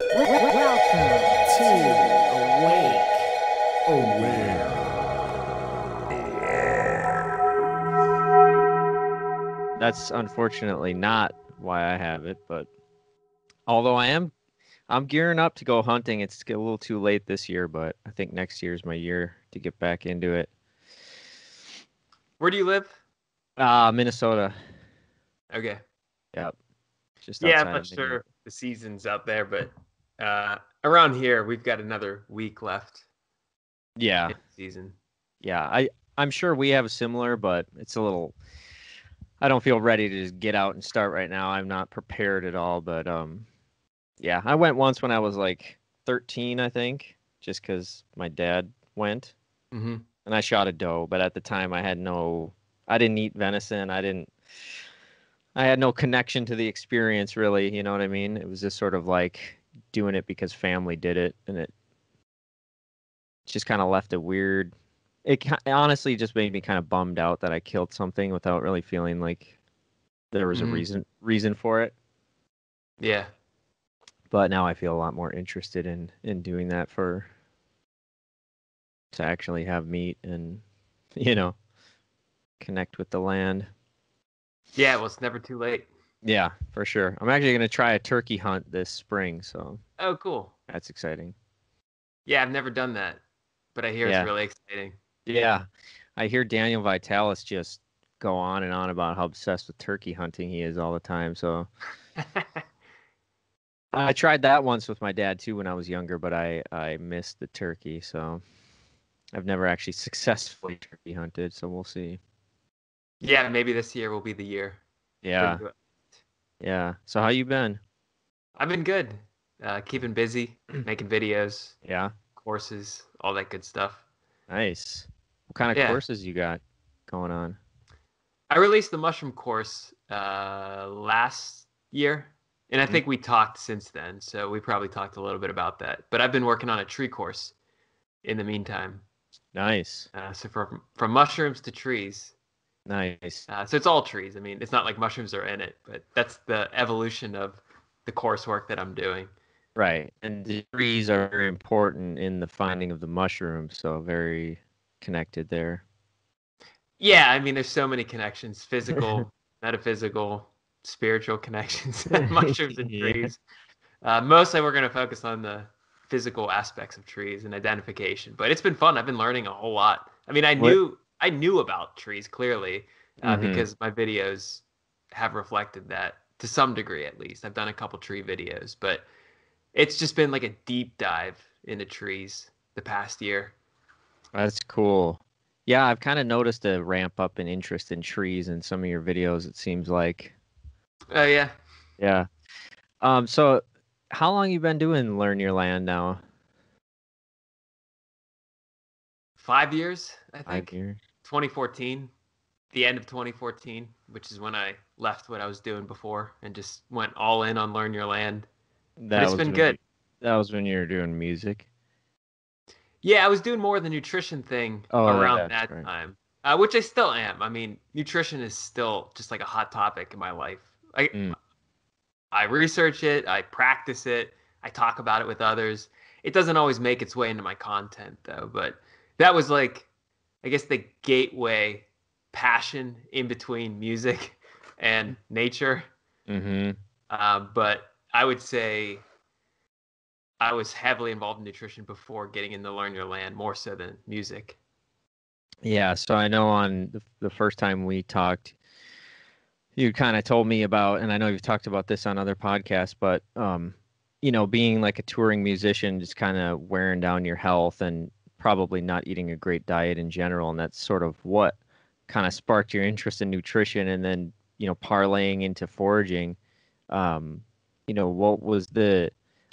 Welcome to Aware. That's unfortunately not why I have it, but although I'm gearing up to go hunting. It's a little too late this year, but I think next year's my year to get back into it. Where do you live? Minnesota. Okay. Yep. Just Yeah, I'm outside not of Minneapolis. sure the season's out there, but around here we've got another week left Yeah. in the season. Yeah. I'm sure we have a similar, but it's a little I don't feel ready to just get out and start right now. I'm not prepared at all, but yeah, I went once when I was like 13, I think, just cuz my dad went. Mm-hmm. And I shot a doe, but at the time I didn't eat venison. I had no connection to the experience really, you know what I mean? It was just sort of like doing it because family did it, and it just kind of left a weird, it honestly just made me kind of bummed out that I killed something without really feeling like there was a reason for it. Yeah. But now I feel a lot more interested in doing that to actually have meat and, you know, connect with the land. Yeah, well, it's never too late. Yeah, for sure. I'm actually going to try a turkey hunt this spring, so Oh, cool. that's exciting. Yeah, I've never done that, but I hear Yeah. it's really exciting. Yeah. I hear Daniel Vitalis just go on and on about how obsessed with turkey hunting he is all the time. So I tried that once with my dad too when I was younger, but I missed the turkey, so I've never actually successfully turkey hunted, so we'll see. Yeah, maybe this year will be the year. Yeah. Yeah. So how you been? I've been good. Keeping busy, making videos, Yeah. courses, all that good stuff. Nice. What kind of Yeah. courses you got going on? I released the mushroom course last year, and I think we talked since then, so we probably talked a little bit about that. But I've been working on a tree course in the meantime. Nice. So from mushrooms to trees. Nice. So it's all trees. I mean, it's not like mushrooms are in it, but that's the evolution of the coursework that I'm doing. Right. And the trees are very important in the finding of the mushrooms, so very connected there. Yeah, I mean, there's so many connections: physical, metaphysical, spiritual connections, mushrooms and Yeah. trees. Mostly, we're going to focus on the physical aspects of trees and identification. But it's been fun. I've been learning a whole lot. I mean, I knew about trees clearly because my videos have reflected that to some degree, at least. I've done a couple tree videos, but it's just been like a deep dive into trees the past year. That's cool. Yeah, I've kind of noticed a ramp up in interest in trees in some of your videos, it seems like. Oh, yeah. Yeah. So how long you been doing Learn Your Land now? 5 years, I 5 think. years. 2014, the end of 2014, which is when I left what I was doing before and just went all in on Learn Your Land. But it's been good. That was when you were doing music. Yeah, I was doing more of the nutrition thing around that time, which I still am. I mean, nutrition is still just like a hot topic in my life. I research it, I practice it, I talk about it with others. It doesn't always make its way into my content though, but that was like, I guess, the gateway passion in between music and nature. But I would say I was heavily involved in nutrition before getting into Learn Your Land, more so than music. Yeah, so I know on the first time we talked, you kind of told me about, and I know you've talked about this on other podcasts, but you know, being like a touring musician, just kind of wearing down your health and probably not eating a great diet in general, and that's sort of what kind of sparked your interest in nutrition, and then you know, parlaying into foraging. You know, what was the?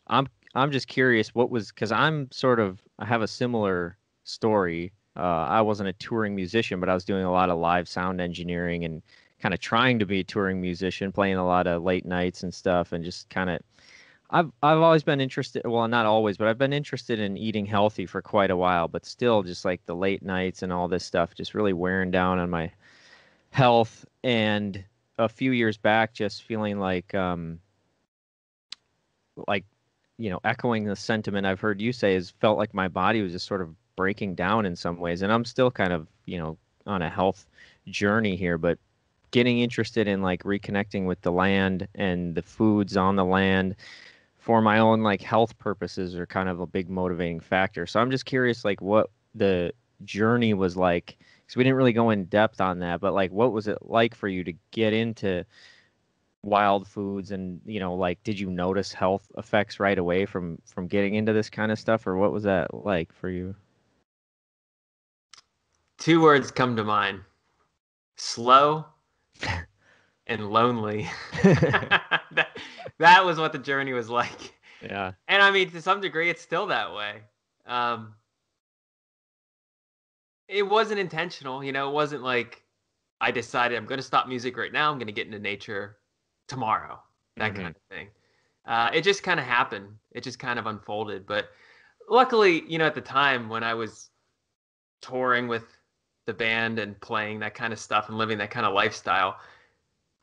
I'm just curious, what was, because I have a similar story. I wasn't a touring musician, but I was doing a lot of live sound engineering and kind of trying to be a touring musician, playing a lot of late nights and stuff, and just kind of I've always been interested, well, not always, but I've been interested in eating healthy for quite a while, but still just like the late nights and all this stuff just really wearing down on my health. And a few years back just feeling like echoing the sentiment I've heard you say, is felt like my body was just sort of breaking down in some ways. And I'm still kind of, on a health journey here, but getting interested in like reconnecting with the land and the foods on the land for my own like health purposes are kind of a big motivating factor. So I'm just curious, like what the journey was like, because we didn't really go in depth on that, but like what was it like for you to get into wild foods, and like did you notice health effects right away from getting into this kind of stuff, or what was that like for you? Two words come to mind: slow and lonely. that was what the journey was like. Yeah. And I mean, to some degree, it's still that way. It wasn't intentional, it wasn't like I decided I'm going to stop music right now. I'm going to get into nature tomorrow, that kind of thing. It just kind of happened. It just kind of unfolded. But luckily, at the time when I was touring with the band and playing that kind of stuff and living that kind of lifestyle,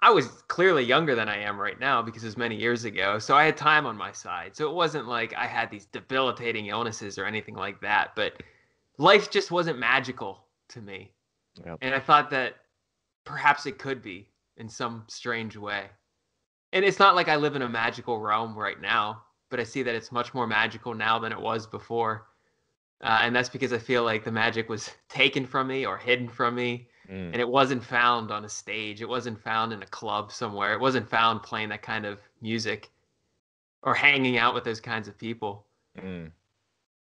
I was clearly younger than I am right now because it was many years ago. So I had time on my side. So it wasn't like I had these debilitating illnesses or anything like that. But life just wasn't magical to me. Yep. And I thought that perhaps it could be in some strange way. And it's not like I live in a magical realm right now, but I see that it's much more magical now than it was before. And that's because I feel like the magic was taken from me or hidden from me. And it wasn't found on a stage. It wasn't found in a club somewhere. It wasn't found playing that kind of music or hanging out with those kinds of people.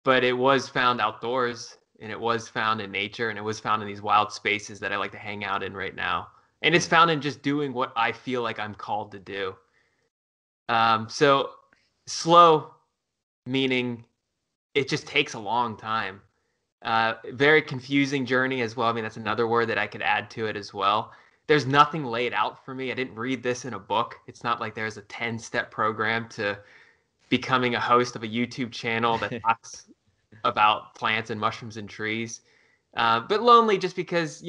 But it was found outdoors, and it was found in nature, and it was found in these wild spaces that I like to hang out in right now. And it's found in just doing what I feel like I'm called to do. So slow, meaning it just takes a long time. Very confusing journey as well. I mean, that's another word that I could add to it as well. There's nothing laid out for me. I didn't read this in a book. It's not like there's a 10-step program to becoming a host of a YouTube channel that talks about plants and mushrooms and trees. But lonely just because,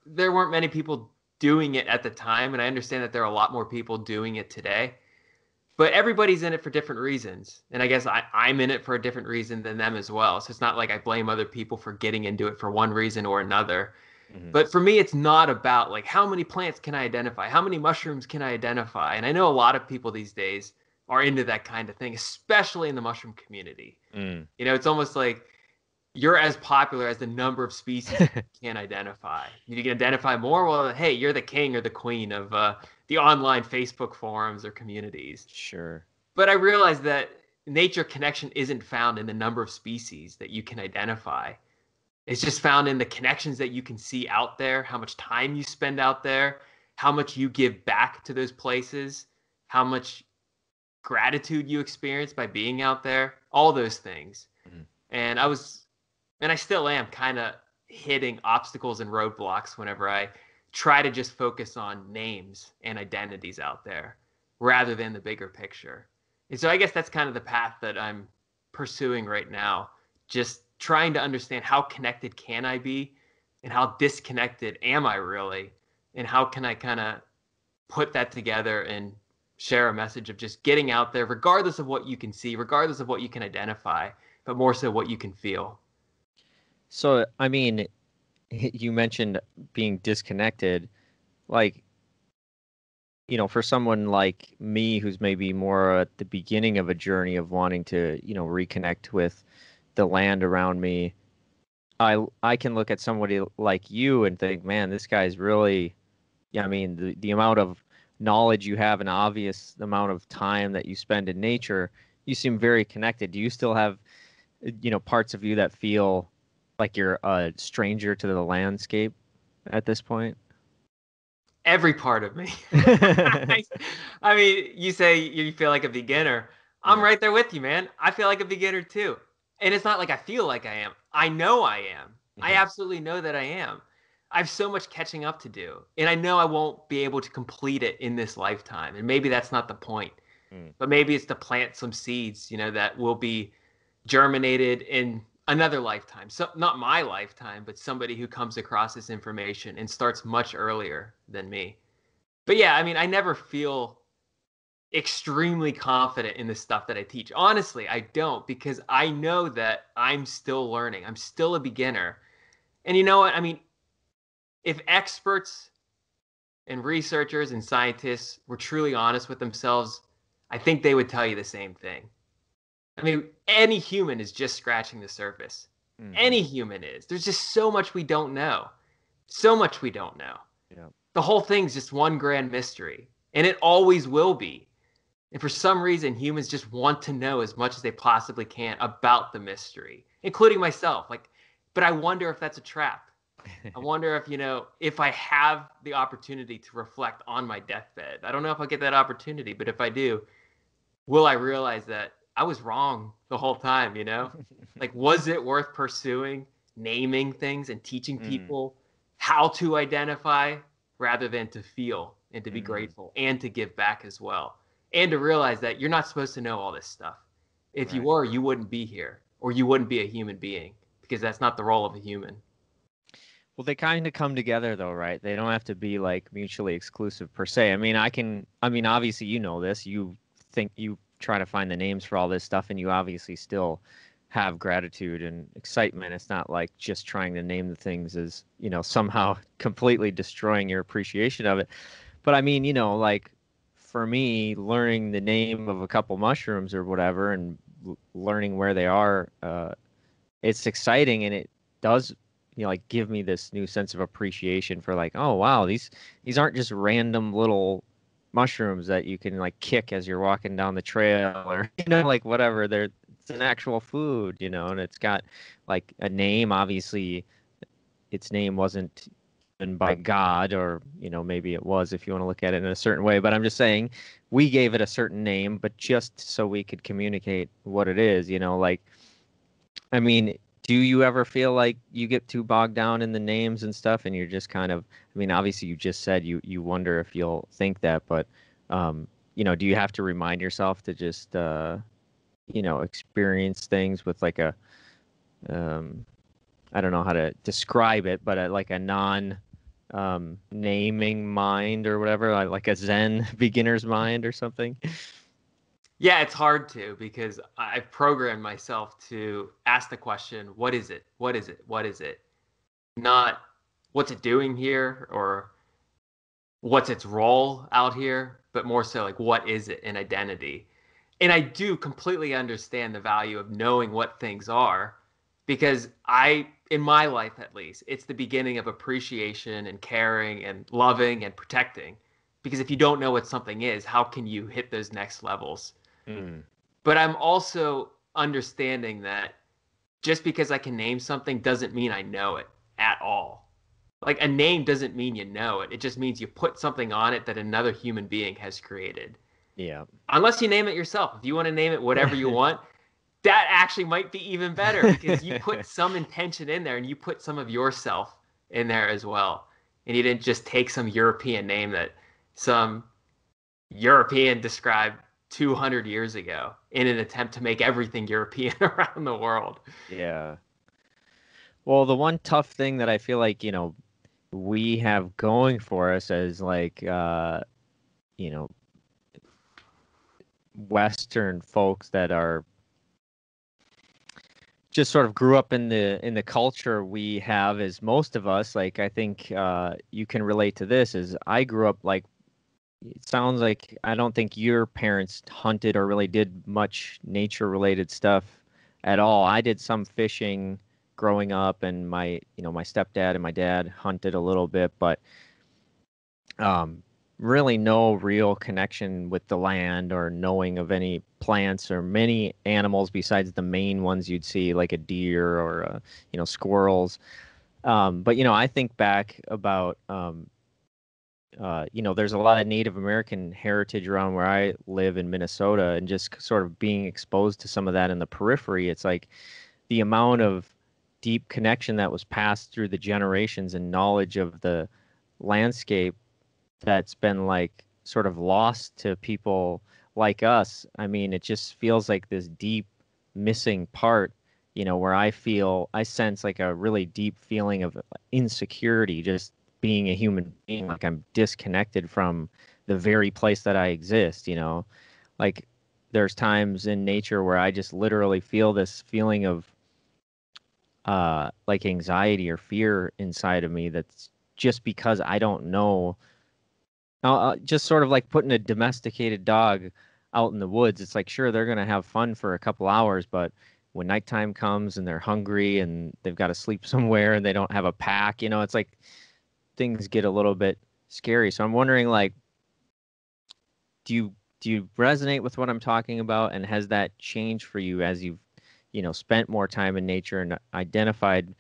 there weren't many people doing it at the time. And I understand that there are a lot more people doing it today. But everybody's in it for different reasons. And I guess I'm in it for a different reason than them as well. So it's not like I blame other people for getting into it for one reason or another. But for me, it's not about like how many plants can I identify? How many mushrooms can I identify? And I know a lot of people these days are into that kind of thing, especially in the mushroom community. It's almost like you're as popular as the number of species you can identify. You can identify more. Well, hey, you're the king or the queen of the online Facebook forums or communities. Sure. But I realized that nature connection isn't found in the number of species that you can identify. It's just found in the connections that you can see out there, how much time you spend out there, how much you give back to those places, how much gratitude you experience by being out there, all those things. And I still am kind of hitting obstacles and roadblocks whenever I try to just focus on names and identities out there rather than the bigger picture. And so I guess that's kind of the path that I'm pursuing right now, just trying to understand how connected can I be and how disconnected am I really, and how can I kind of put that together and share a message of just getting out there, regardless of what you can see, regardless of what you can identify, but more so what you can feel. So, I mean, you mentioned being disconnected, like, for someone like me who's maybe more at the beginning of a journey of wanting to, reconnect with the land around me, I can look at somebody like you and think, man, this guy's really, I mean, the amount of knowledge you have and obvious amount of time that you spend in nature, you seem very connected. Do you still have, parts of you that feel like you're a stranger to the landscape at this point? Every part of me. I mean, you say you feel like a beginner. I'm right there with you, man. I feel like a beginner too. And it's not like I feel like I am. I know I am. I absolutely know that I am. I have so much catching up to do. And I know I won't be able to complete it in this lifetime. And maybe that's not the point. But maybe it's to plant some seeds, that will be germinated in another lifetime. So not my lifetime, but somebody who comes across this information and starts much earlier than me. But yeah, I mean, I never feel extremely confident in the stuff that I teach. Honestly, I don't, because I know that I'm still learning. I'm still a beginner. And you know what? I mean, if experts and researchers and scientists were truly honest with themselves, I think they would tell you the same thing. I mean, any human is just scratching the surface. Mm-hmm. Any human is. There's just so much we don't know. So much we don't know. Yeah. The whole thing's just one grand mystery, and it always will be. And for some reason, humans just want to know as much as they possibly can about the mystery, including myself. But I wonder if that's a trap. I wonder if, if I have the opportunity to reflect on my deathbed. I don't know if I'll get that opportunity, but if I do, will I realize that I was wrong the whole time, was it worth pursuing, naming things and teaching people how to identify rather than to feel and to be grateful and to give back as well? And to realize that you're not supposed to know all this stuff. If you were, you wouldn't be here, or you wouldn't be a human being, because that's not the role of a human. Well, they kind of come together though, right? They don't have to be mutually exclusive per se. I mean, obviously you know this. You think you try to find the names for all this stuff, and you obviously still have gratitude and excitement. It's not like just trying to name the things is, somehow completely destroying your appreciation of it. But I mean, for me, learning the name of a couple mushrooms or whatever and learning where they are, it's exciting, and it does, give me this new sense of appreciation for oh, wow, these aren't just random little mushrooms that you can kick as you're walking down the trail or, whatever. It's an actual food, and it's got a name. Obviously, its name wasn't by God, or maybe it was if you want to look at it in a certain way, but I'm just saying we gave it a certain name, but just so we could communicate what it is. I mean, do you ever feel like you get too bogged down in the names and stuff, and you're just kind of, I mean, obviously you just said you wonder if you'll think that, but do you have to remind yourself to just experience things with a I don't know how to describe it, but a non naming mind or whatever, like a Zen beginner's mind or something? Yeah, it's hard to, because I've programmed myself to ask the question, what is it? What is it? What is it? Not what's it doing here or what's its role out here, but more so what is it in identity? And I do completely understand the value of knowing what things are, because in my life at least, it's the beginning of appreciation and caring and loving and protecting. Because if you don't know what something is, how can you hit those next levels? But I'm also understanding that just because I can name something doesn't mean I know it at all. A name doesn't mean you know it. It just means you put something on it that another human being has created. Yeah. Unless you name it yourself. If you want to name it whatever you want, that actually might be even better, because you put some intention in there and you put some of yourself in there as well. And you didn't just take some European name that some European described 200 years ago in an attempt to make everything European around the world. Yeah. Well, the one tough thing that I feel like, we have going for us as Western folks that are just sort of grew up in the culture we have, as most of us, I think you can relate to this, is I grew up it sounds like I don't think your parents hunted or really did much nature related stuff at all. I did some fishing growing up, and my stepdad and my dad hunted a little bit, but really no real connection with the land or knowing of any plants or many animals besides the main ones you'd see, like a deer or squirrels. But I think back about there's a lot of Native American heritage around where I live in Minnesota, and just sort of being exposed to some of that in the periphery. It's the amount of deep connection that was passed through the generations and knowledge of the landscape that's been sort of lost to people like us. I mean, it just feels like this deep missing part, where I sense a really deep feeling of insecurity just being a human being, I'm disconnected from the very place that I exist, you know. Like there's times in nature where I just literally feel this feeling of like anxiety or fear inside of me that's just because I don't know. Just sort of like putting a domesticated dog out in the woods. It's like, sure, they're going to have fun for a couple hours, but when nighttime comes and they're hungry and they've got to sleep somewhere and they don't have a pack, you know, it's like things get a little bit scary. So I'm wondering, like, do you resonate with what I'm talking about? And has that changed for you as you've, you know, spent more time in nature and identified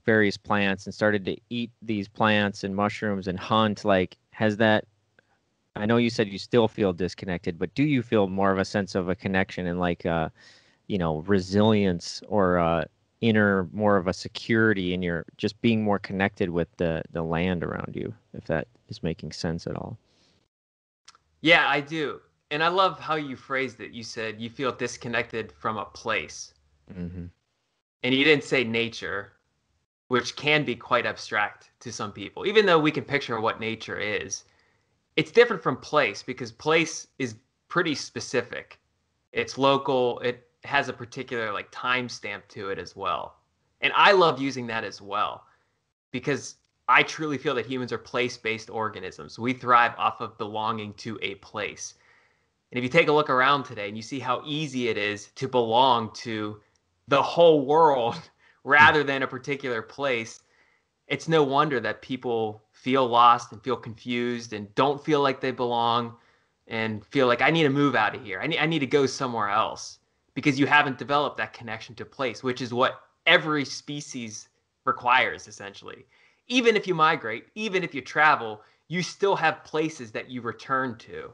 various plants and started to eat these plants and mushrooms and hunt? Like, has that, I know you said you still feel disconnected, but do you feel more of a sense of a connection and like, you know, resilience or inner, more of a security in your just being more connected with the land around you, if that is making sense at all? Yeah, I do. And I love how you phrased it. You said you feel disconnected from a place. Mm-hmm. And you didn't say nature, which can be quite abstract to some people. Even though we can picture what nature is, it's different from place because place is pretty specific. It's local. It has a particular like timestamp to it as well. And I love using that as well because I truly feel that humans are place-based organisms. We thrive off of belonging to a place. And if you take a look around today and you see how easy it is to belong to the whole world rather than a particular place, it's no wonder that people feel lost and feel confused and don't feel like they belong and feel like I need to move out of here. I need to go somewhere else because you haven't developed that connection to place, which is what every species requires essentially. Even if you migrate, even if you travel, you still have places that you return to.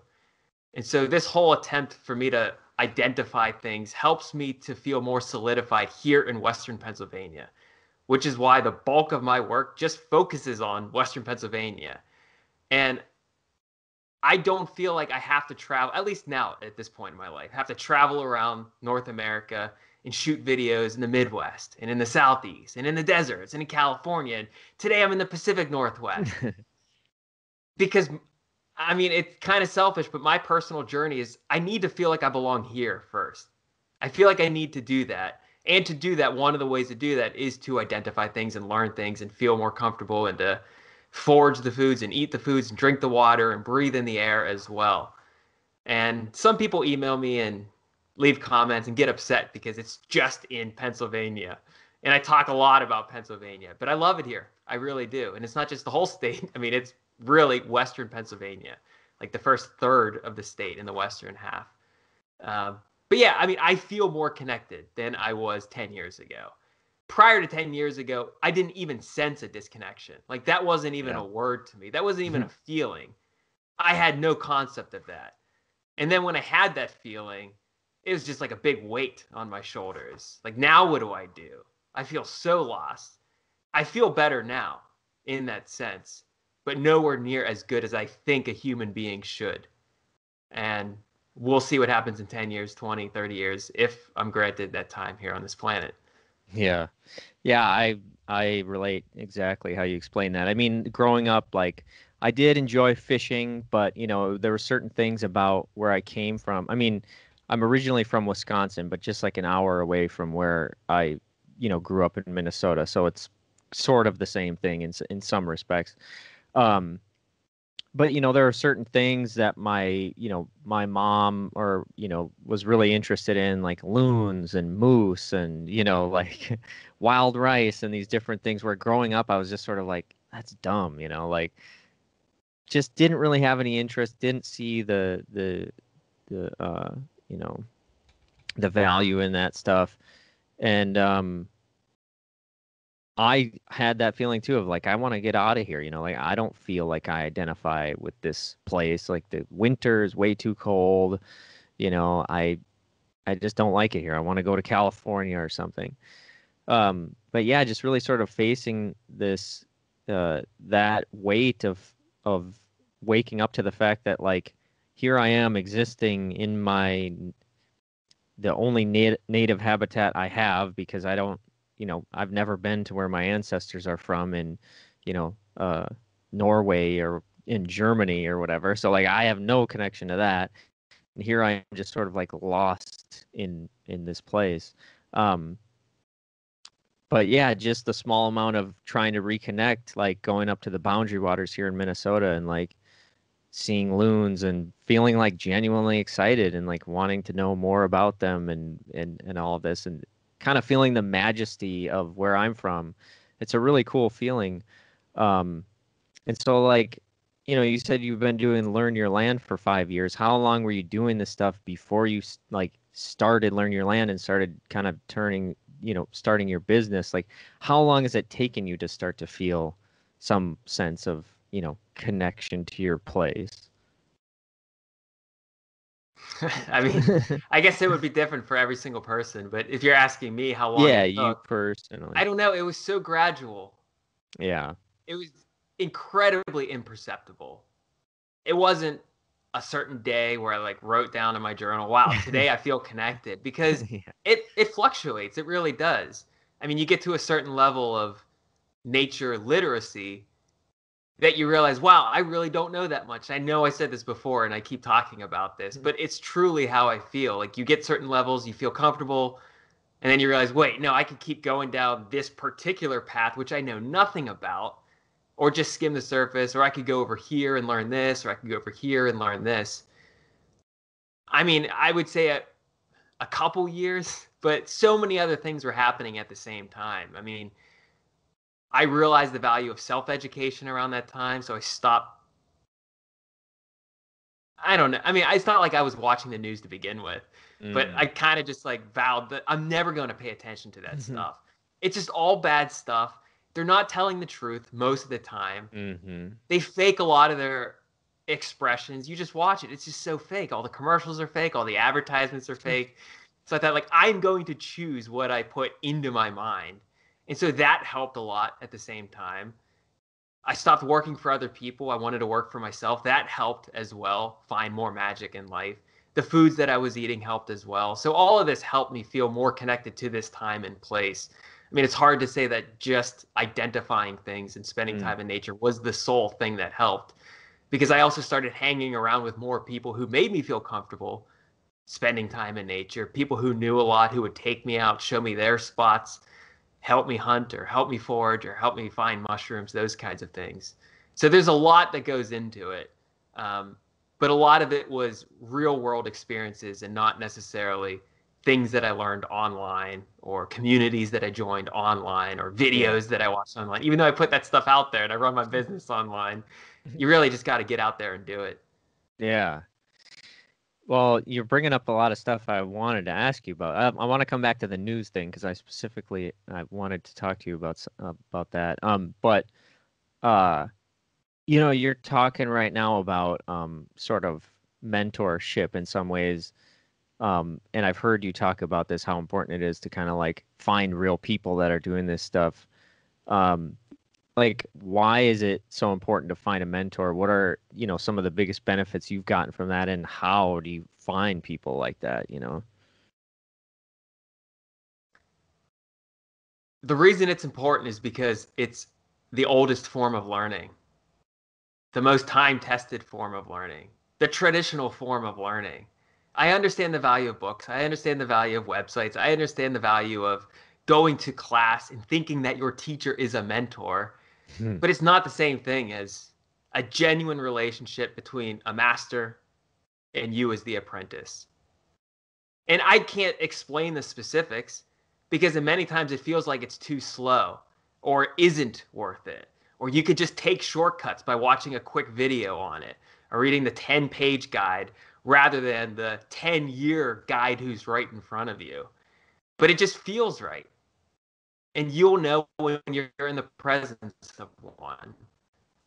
And so this whole attempt for me to identify things helps me to feel more solidified here in Western Pennsylvania, which is why the bulk of my work just focuses on Western Pennsylvania. And I don't feel like I have to travel, at least now at this point in my life, have to travel around North America and shoot videos in the Midwest and in the Southeast and in the deserts and in California. And today I'm in the Pacific Northwest. Because, I mean, it's kind of selfish, but my personal journey is I need to feel like I belong here first. I feel like I need to do that. And to do that, one of the ways to do that is to identify things and learn things and feel more comfortable and to forage the foods and eat the foods and drink the water and breathe in the air as well. And some people email me and leave comments and get upset because it's just in Pennsylvania. And I talk a lot about Pennsylvania, but I love it here. I really do. And it's not just the whole state. I mean, it's really Western Pennsylvania, like the first third of the state in the Western half. But yeah, I mean, I feel more connected than I was 10 years ago. Prior to 10 years ago, I didn't even sense a disconnection. Like that wasn't even a word to me. That wasn't even a feeling. I had no concept of that. And then when I had that feeling, it was just like a big weight on my shoulders. Like now what do I do? I feel so lost. I feel better now in that sense, but nowhere near as good as I think a human being should. And we'll see what happens in 10 years, 20, 30 years, if I'm granted that time here on this planet. Yeah. Yeah, I relate exactly how you explain that. I mean, growing up, like I did enjoy fishing, but you know, there were certain things about where I came from. I mean, I'm originally from Wisconsin, but just like an hour away from where I, you know, grew up in Minnesota. So it's sort of the same thing in some respects. Um, but you know there are certain things that my mom or was really interested in, like loons and moose and like wild rice and these different things, where growing up I was just sort of like, that's dumb, like just didn't really have any interest, didn't see the you know the value in that stuff. And I had that feeling too of like, I want to get out of here, like I don't feel like I identify with this place. Like the winter is way too cold. I just don't like it here. I want to go to California or something. But yeah, just really sort of facing this that weight of waking up to the fact that, like, here I am existing in the only native habitat I have, because I don't, I've never been to where my ancestors are from in, Norway or in Germany or whatever. So like I have no connection to that. And here I am just sort of like lost in this place. But yeah, just the small amount of trying to reconnect, like going up to the Boundary Waters here in Minnesota and like seeing loons and feeling like genuinely excited and like wanting to know more about them and all of this and kind of feeling the majesty of where I'm from. It's a really cool feeling. And so like, you said you've been doing Learn Your Land for 5 years. How long were you doing this stuff before you like started Learn Your Land and started kind of starting your business? Like, how long has it taken you to start to feel some sense of, connection to your place? I mean, I guess it would be different for every single person, but if you're asking me how long Yeah, it took, you personally. I don't know. It was so gradual. Yeah. It was incredibly imperceptible. It wasn't a certain day where I like wrote down in my journal, wow, today I feel connected, because Yeah. it fluctuates. It really does. I mean, you get to a certain level of nature literacy that you realize, wow, I really don't know that much. I know I said this before and I keep talking about this, but it's truly how I feel. Like you get certain levels, you feel comfortable, and then you realize, wait, no, I could keep going down this particular path, which I know nothing about, or just skim the surface, or I could go over here and learn this, or I could go over here and learn this. I mean, I would say a couple years, but so many other things were happening at the same time. I mean, I realized the value of self-education around that time, so I stopped. I don't know. I mean, it's not like I was watching the news to begin with, but I kind of just like vowed that I'm never going to pay attention to that stuff. It's just all bad stuff. They're not telling the truth most of the time. They fake a lot of their expressions. You just watch it. It's just so fake. All the commercials are fake. All the advertisements are fake. So I thought, like, I'm going to choose what I put into my mind. And so that helped a lot at the same time. I stopped working for other people. I wanted to work for myself. That helped as well, find more magic in life. The foods that I was eating helped as well. So all of this helped me feel more connected to this time and place. I mean, it's hard to say that just identifying things and spending time in nature was the sole thing that helped, because I also started hanging around with more people who made me feel comfortable spending time in nature, people who knew a lot, who would take me out, show me their spots, help me hunt or help me forage or help me find mushrooms, those kinds of things. So there's a lot that goes into it. But a lot of it was real world experiences and not necessarily things that I learned online or communities that I joined online or videos that I watched online. Even though I put that stuff out there and I run my business online, you really just got to get out there and do it. Yeah. Well, you're bringing up a lot of stuff I wanted to ask you about. I want to come back to the news thing because I wanted to talk to you about that. But you're talking right now about sort of mentorship in some ways. And I've heard you talk about this, how important it is to kind of like find real people that are doing this stuff. Like, why is it so important to find a mentor? What are, some of the biggest benefits you've gotten from that, and how do you find people like that, The reason it's important is because it's the oldest form of learning, the most time-tested form of learning, the traditional form of learning. I understand the value of books. I understand the value of websites. I understand the value of going to class and thinking that your teacher is a mentor. But it's not the same thing as a genuine relationship between a master and you as the apprentice. And I can't explain the specifics because many times it feels like it's too slow or isn't worth it. Or you could just take shortcuts by watching a quick video on it or reading the 10-page guide rather than the 10-year guide who's right in front of you. But it just feels right. And you'll know when you're in the presence of one,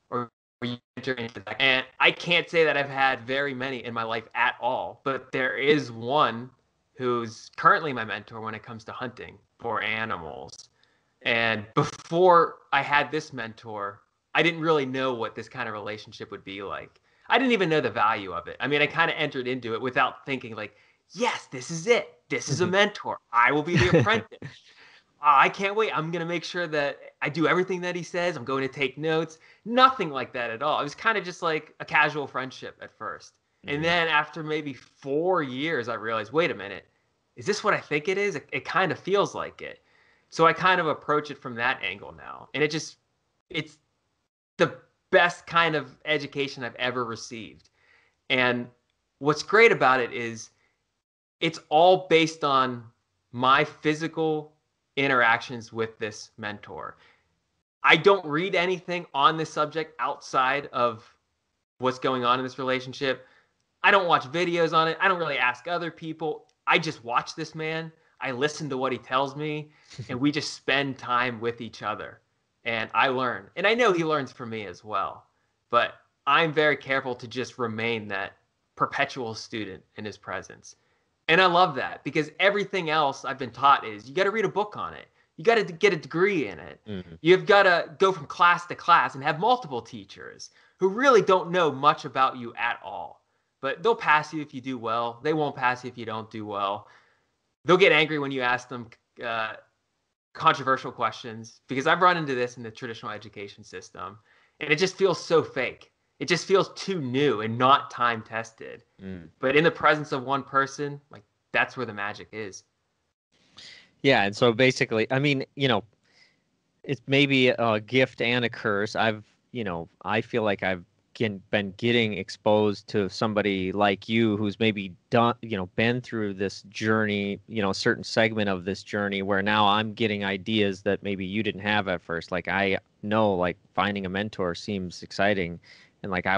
or you enter into that. And I can't say that I've had very many in my life at all, but there is one who's currently my mentor when it comes to hunting for animals. And before I had this mentor, I didn't really know what this kind of relationship would be like. I didn't even know the value of it. I mean, I kind of entered into it without thinking like, yes, this is it. This is a mentor. I will be the apprentice. I can't wait. I'm going to make sure that I do everything that he says. I'm going to take notes. Nothing like that at all. It was kind of just like a casual friendship at first. And then after maybe 4 years, I realized, wait a minute, is this what I think it is? It kind of feels like it. So I kind of approach it from that angle now. And it's the best kind of education I've ever received. And what's great about it is it's all based on my physical interactions with this mentor. I don't read anything on this subject outside of what's going on in this relationship. I don't watch videos on it. I don't really ask other people. I just watch this man. I listen to what he tells me, and we just spend time with each other. And I learn. And I know he learns from me as well. But I'm very careful to just remain that perpetual student in his presence. And I love that because everything else I've been taught is you got to read a book on it. You got to get a degree in it. You've got to go from class to class and have multiple teachers who really don't know much about you at all. But they'll pass you if you do well. They won't pass you if you don't do well. They'll get angry when you ask them controversial questions, because I've run into this in the traditional education system, and it just feels so fake. It just feels too new and not time tested. But in the presence of one person, like, that's where the magic is. Yeah, and so basically, I mean, it's maybe a gift and a curse. I feel like I've been getting exposed to somebody like you who's maybe done, been through this journey, a certain segment of this journey where now I'm getting ideas that maybe you didn't have at first. Like, I know, like, finding a mentor seems exciting, and like I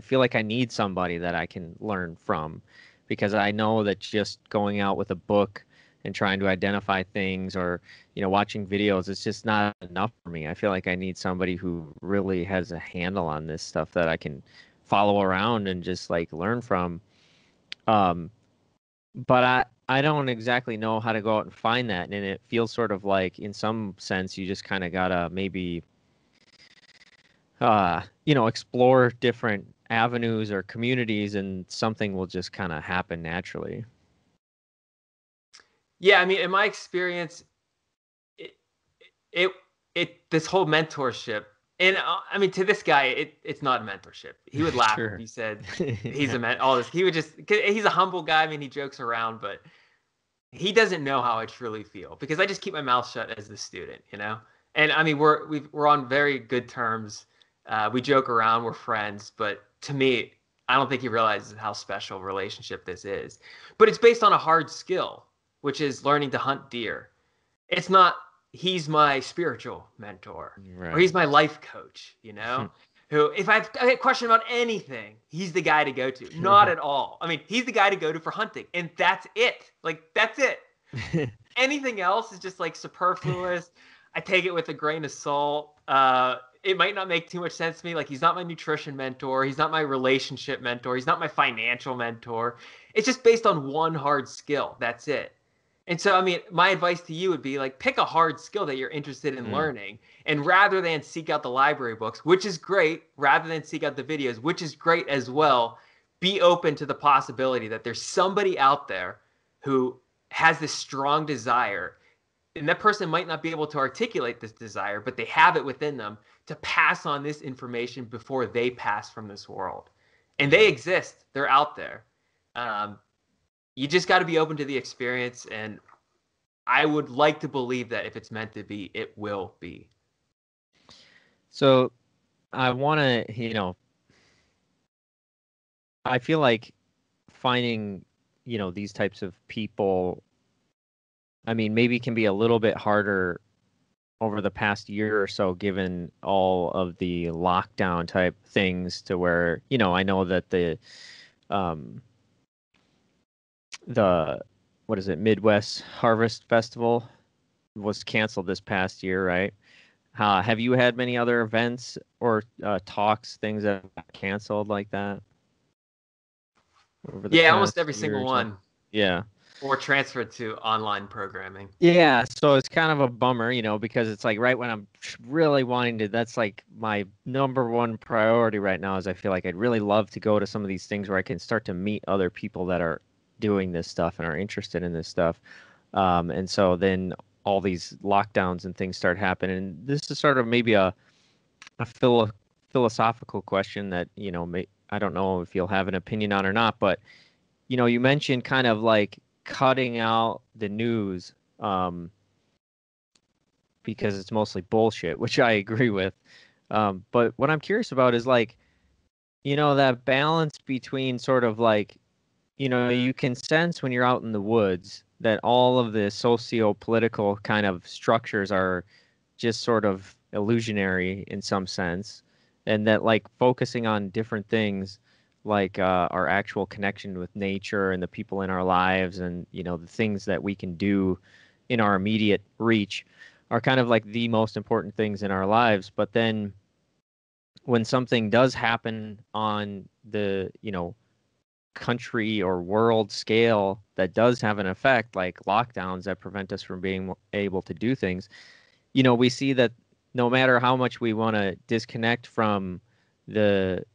feel like I need somebody that I can learn from, because I know that just going out with a book and trying to identify things or, watching videos, it's just not enough for me. I feel like I need somebody who really has a handle on this stuff that I can follow around and just like learn from. But I don't exactly know how to go out and find that. And it feels sort of like, in some sense, you just kind of gotta maybe, explore different avenues or communities, and something will just kind of happen naturally. Yeah, I mean, in my experience, this whole mentorship, and I mean, to this guy, it's not a mentorship. He would laugh Sure. if he said he's all this. He would he's a humble guy. I mean, he jokes around, but he doesn't know how I truly feel, because I just keep my mouth shut as the student, And I mean, we're on very good terms. We joke around, we're friends, but to me, I don't think he realizes how special a relationship this is. But it's based on a hard skill, which is learning to hunt deer. It's not he's my spiritual mentor, Right. or he's my life coach, who, if I have a question about anything, he's the guy to go to. Not at all. I mean, he's the guy to go to for hunting, and that's it. Like, that's it. Anything else is just like superfluous. I take it with a grain of salt. It might not make too much sense to me. Like, he's not my nutrition mentor. He's not my relationship mentor. He's not my financial mentor. It's just based on one hard skill. That's it. And so, I mean, my advice to you would be, like, pick a hard skill that you're interested in learning. And rather than seek out the library books, which is great, rather than seek out the videos, which is great as well, be open to the possibility that there's somebody out there who has this strong desire. And that person might not be able to articulate this desire, but they have it within them to pass on this information before they pass from this world. And they exist. They're out there. You just got to be open to the experience, and I would like to believe that if it's meant to be, it will be. So I want to, I feel like finding, these types of people, I mean, maybe can be a little bit harder over the past year or so, given all of the lockdown type things, to where, I know that the what is it, Midwest Harvest Festival was canceled this past year, right? Have you had many other events or talks, things that got canceled like that? Yeah, almost every single one. Yeah. Or transferred to online programming. Yeah, so it's kind of a bummer, because it's like right when I'm really wanting to, that's like my number one priority right now, is I feel like I'd really love to go to some of these things where I can start to meet other people that are doing this stuff and are interested in this stuff. And so then all these lockdowns and things start happening. And this is sort of maybe a philosophical question that, I don't know if you'll have an opinion on or not, but, you mentioned kind of like cutting out the news because it's mostly bullshit, which I agree with. But what I'm curious about is like, that balance between sort of like, you can sense when you're out in the woods that all of the socio-political kind of structures are just sort of illusionary in some sense, and that like focusing on different things like our actual connection with nature and the people in our lives and, the things that we can do in our immediate reach are kind of like the most important things in our lives. But then when something does happen on the, country or world scale that does have an effect, like lockdowns that prevent us from being able to do things, we see that no matter how much we want to disconnect from the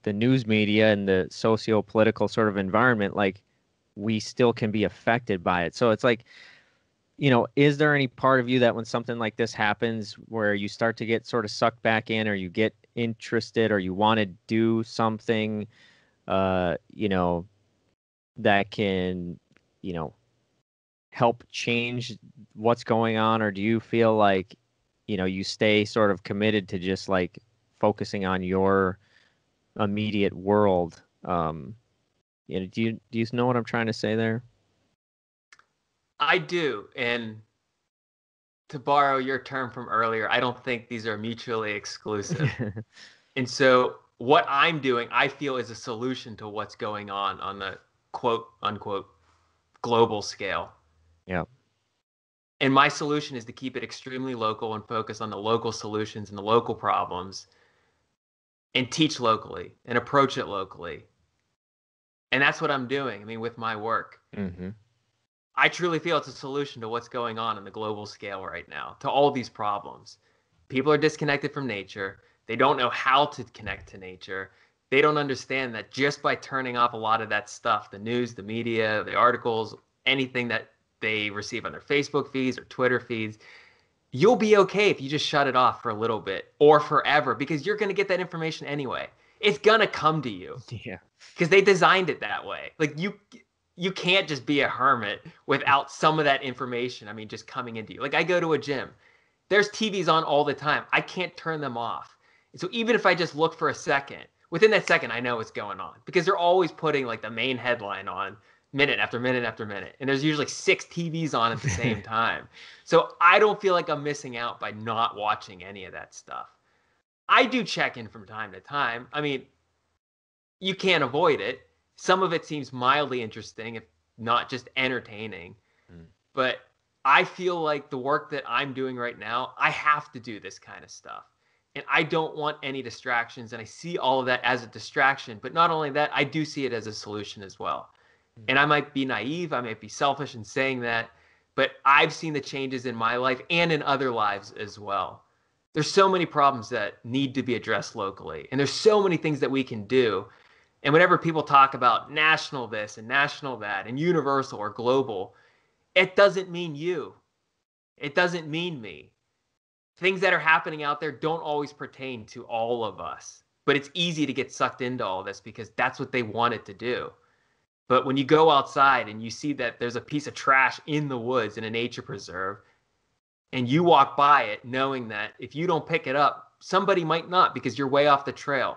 news media and the socio-political sort of environment, like we still can be affected by it. So it's like, is there any part of you that when something like this happens where you start to get sort of sucked back in, or you get interested, or you want to do something, that can, help change what's going on? Or do you feel like, you stay sort of committed to just like focusing on your immediate world? Do you know what I'm trying to say there? I do. And to borrow your term from earlier, I don't think these are mutually exclusive. And so what I'm doing, I feel, is a solution to what's going on the quote unquote global scale. Yeah. And my solution is to keep it extremely local and focus on the local solutions and the local problems and teach locally and approach it locally. And that's what I'm doing. I mean, with my work. Mm-hmm. I truly feel it's a solution to what's going on the global scale right now, to all these problems. People are disconnected from nature. They don't know how to connect to nature. They don't understand that just by turning off a lot of that stuff, the news, the media, the articles, anything that they receive on their Facebook feeds or Twitter feeds, you'll be okay if you just shut it off for a little bit or forever, because you're going to get that information anyway. It's going to come to you. Yeah. Because they designed it that way. Like you can't just be a hermit without some of that information. I mean, just coming into you. Like I go to a gym. There's TVs on all the time. I can't turn them off. And so even if I just look for a second, within that second, I know what's going on, because they're always putting like the main headline on minute after minute after minute. And there's usually 6 TVs on at the same time. So I don't feel like I'm missing out by not watching any of that stuff. I do check in from time to time. I mean, you can't avoid it. Some of it seems mildly interesting, if not just entertaining. But I feel like the work that I'm doing right now, I have to do this kind of stuff. And I don't want any distractions. And I see all of that as a distraction. But not only that, I do see it as a solution as well. And I might be naive. I might be selfish in saying that. But I've seen the changes in my life and in other lives as well. There's so many problems that need to be addressed locally. And there's so many things that we can do. And whenever people talk about national this and national that and universal or global, it doesn't mean you. It doesn't mean me. Things that are happening out there don't always pertain to all of us. But it's easy to get sucked into all this because that's what they want it to do. But when you go outside and you see that there's a piece of trash in the woods in a nature preserve, and you walk by it knowing that if you don't pick it up, somebody might not because you're way off the trail.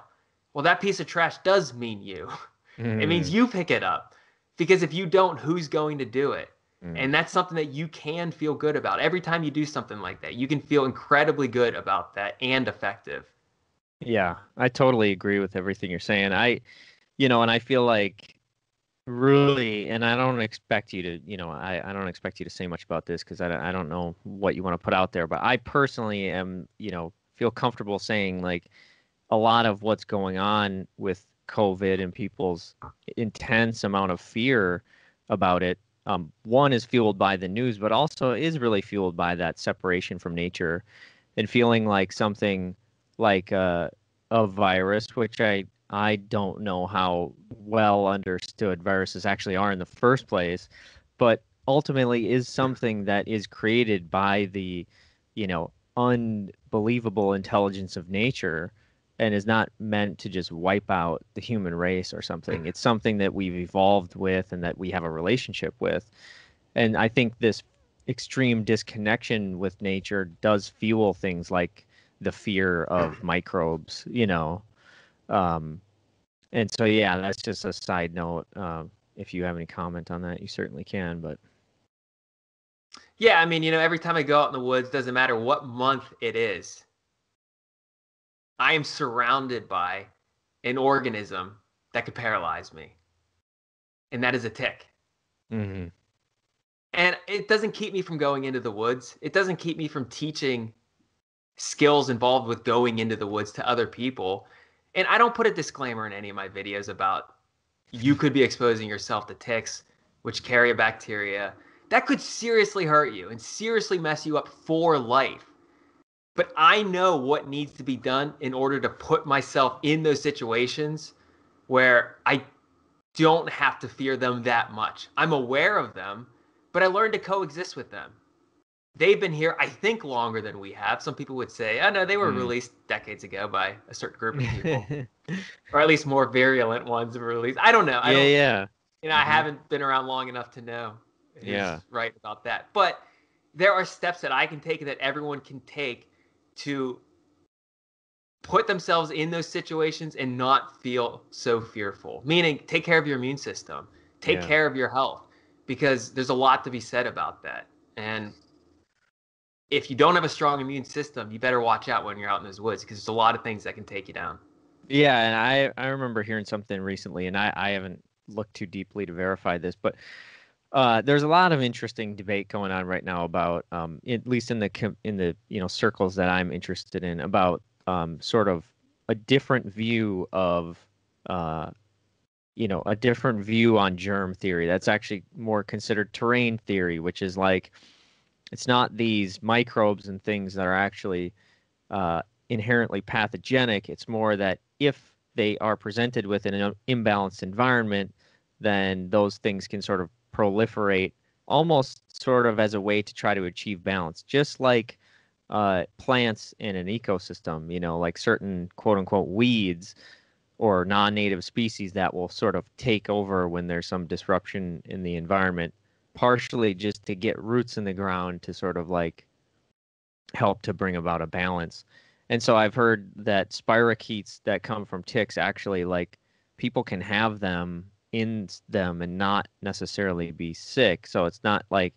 Well, that piece of trash does mean you. It means you pick it up, because if you don't, who's going to do it? And that's something that you can feel good about. Every time you do something like that, you can feel incredibly good about that and effective. Yeah, I totally agree with everything you're saying. And I feel like really, and I don't expect you to, I don't expect you to say much about this because I don't know what you want to put out there, but I personally am, feel comfortable saying like, a lot of what's going on with COVID and people's intense amount of fear about it, one is fueled by the news, but also is really fueled by that separation from nature and feeling like something like a virus, which I don't know how well understood viruses actually are in the first place, but ultimately is something that is created by the, unbelievable intelligence of nature, and is not meant to just wipe out the human race or something. It's something that we've evolved with and that we have a relationship with. And I think this extreme disconnection with nature does fuel things like the fear of microbes, and so, yeah, that's just a side note. If you have any comment on that, you certainly can. But yeah, I mean, every time I go out in the woods, doesn't matter what month it is, I am surrounded by an organism that could paralyze me, and that is a tick. Mm-hmm. And it doesn't keep me from going into the woods. It doesn't keep me from teaching skills involved with going into the woods to other people. And I don't put a disclaimer in any of my videos about you could be exposing yourself to ticks, which carry a bacteria that could seriously hurt you and seriously mess you up for life. But I know what needs to be done in order to put myself in those situations where I don't have to fear them that much. I'm aware of them, but I learned to coexist with them. They've been here, I think, longer than we have. Some people would say, oh, no, they were released decades ago by a certain group of people. Or at least more virulent ones were released. I don't know. Yeah. I haven't been around long enough to know who's right about that. But there are steps that I can take and that everyone can take to put themselves in those situations and not feel so fearful. Meaning, take care of your immune system. Take care of your health. Because there's a lot to be said about that. And if you don't have a strong immune system, you better watch out when you're out in those woods, because there's a lot of things that can take you down. Yeah, and I remember hearing something recently, and I haven't looked too deeply to verify this, but there's a lot of interesting debate going on right now about, at least in the circles that I'm interested in, about sort of a different view of a different view on germ theory. That's actually more considered terrain theory, which is like, it's not these microbes and things that are actually inherently pathogenic. It's more that if they are presented with an imbalanced environment, then those things can sort of proliferate almost sort of as a way to try to achieve balance, just like plants in an ecosystem, like certain quote unquote weeds or non-native species that will sort of take over when there's some disruption in the environment, partially just to get roots in the ground to sort of like help to bring about a balance. And so I've heard that spirochetes that come from ticks actually, like, people can have them in them and not necessarily be sick. So it's not like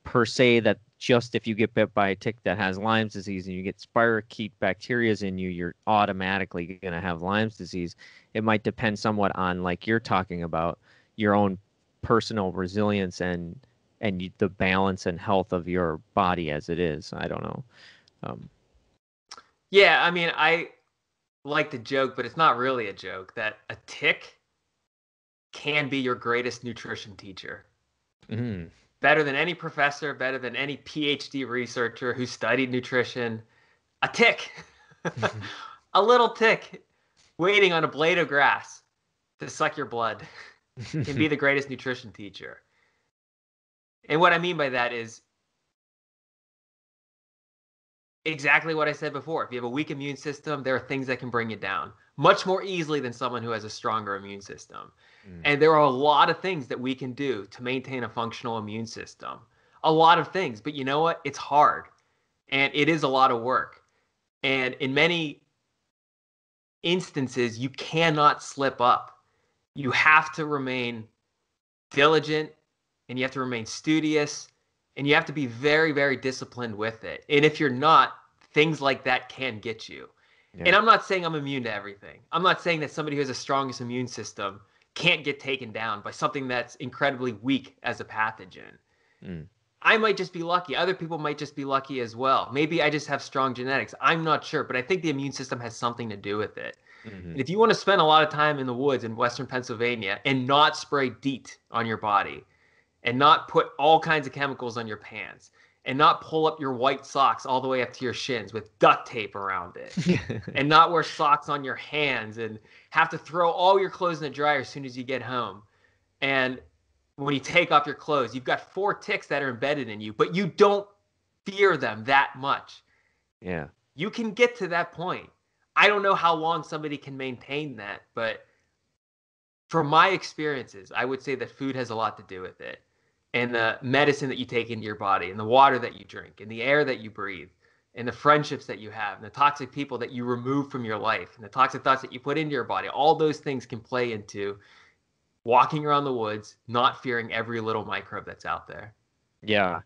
per se that just if you get bit by a tick that has Lyme's disease and you get spirochete bacteria in you, you're automatically going to have Lyme's disease. It might depend somewhat on, like you're talking about, your own personal resilience and the balance and health of your body as it is. I don't know. Yeah, I mean, I like to joke, but it's not really a joke, that a tick can be your greatest nutrition teacher. Mm-hmm. Better than any professor, better than any PhD researcher who studied nutrition. A tick, a little tick waiting on a blade of grass to suck your blood can be the greatest nutrition teacher. And what I mean by that is exactly what I said before. If you have a weak immune system, there are things that can bring you down much more easily than someone who has a stronger immune system. And there are a lot of things that we can do to maintain a functional immune system. A lot of things. But you know what? It's hard. And it is a lot of work. And in many instances, you cannot slip up. You have to remain diligent, and you have to remain studious, and you have to be very, very disciplined with it. And if you're not, things like that can get you. Yeah. And I'm not saying I'm immune to everything. I'm not saying that somebody who has the strongest immune system can't get taken down by something that's incredibly weak as a pathogen. I might just be lucky. Other people might just be lucky as well. Maybe I just have strong genetics. I'm not sure, but I think the immune system has something to do with it. And if you want to spend a lot of time in the woods in Western Pennsylvania and not spray DEET on your body, and not put all kinds of chemicals on your pants, and not pull up your white socks all the way up to your shins with duct tape around it, and not wear socks on your hands and have to throw all your clothes in the dryer as soon as you get home, and when you take off your clothes, you've got 4 ticks that are embedded in you, but you don't fear them that much. Yeah. You can get to that point. I don't know how long somebody can maintain that, but from my experiences, I would say that food has a lot to do with it. And the medicine that you take into your body, and the water that you drink, and the air that you breathe, and the friendships that you have, and the toxic people that you remove from your life, and the toxic thoughts that you put into your body, all those things can play into walking around the woods, not fearing every little microbe that's out there. Yeah.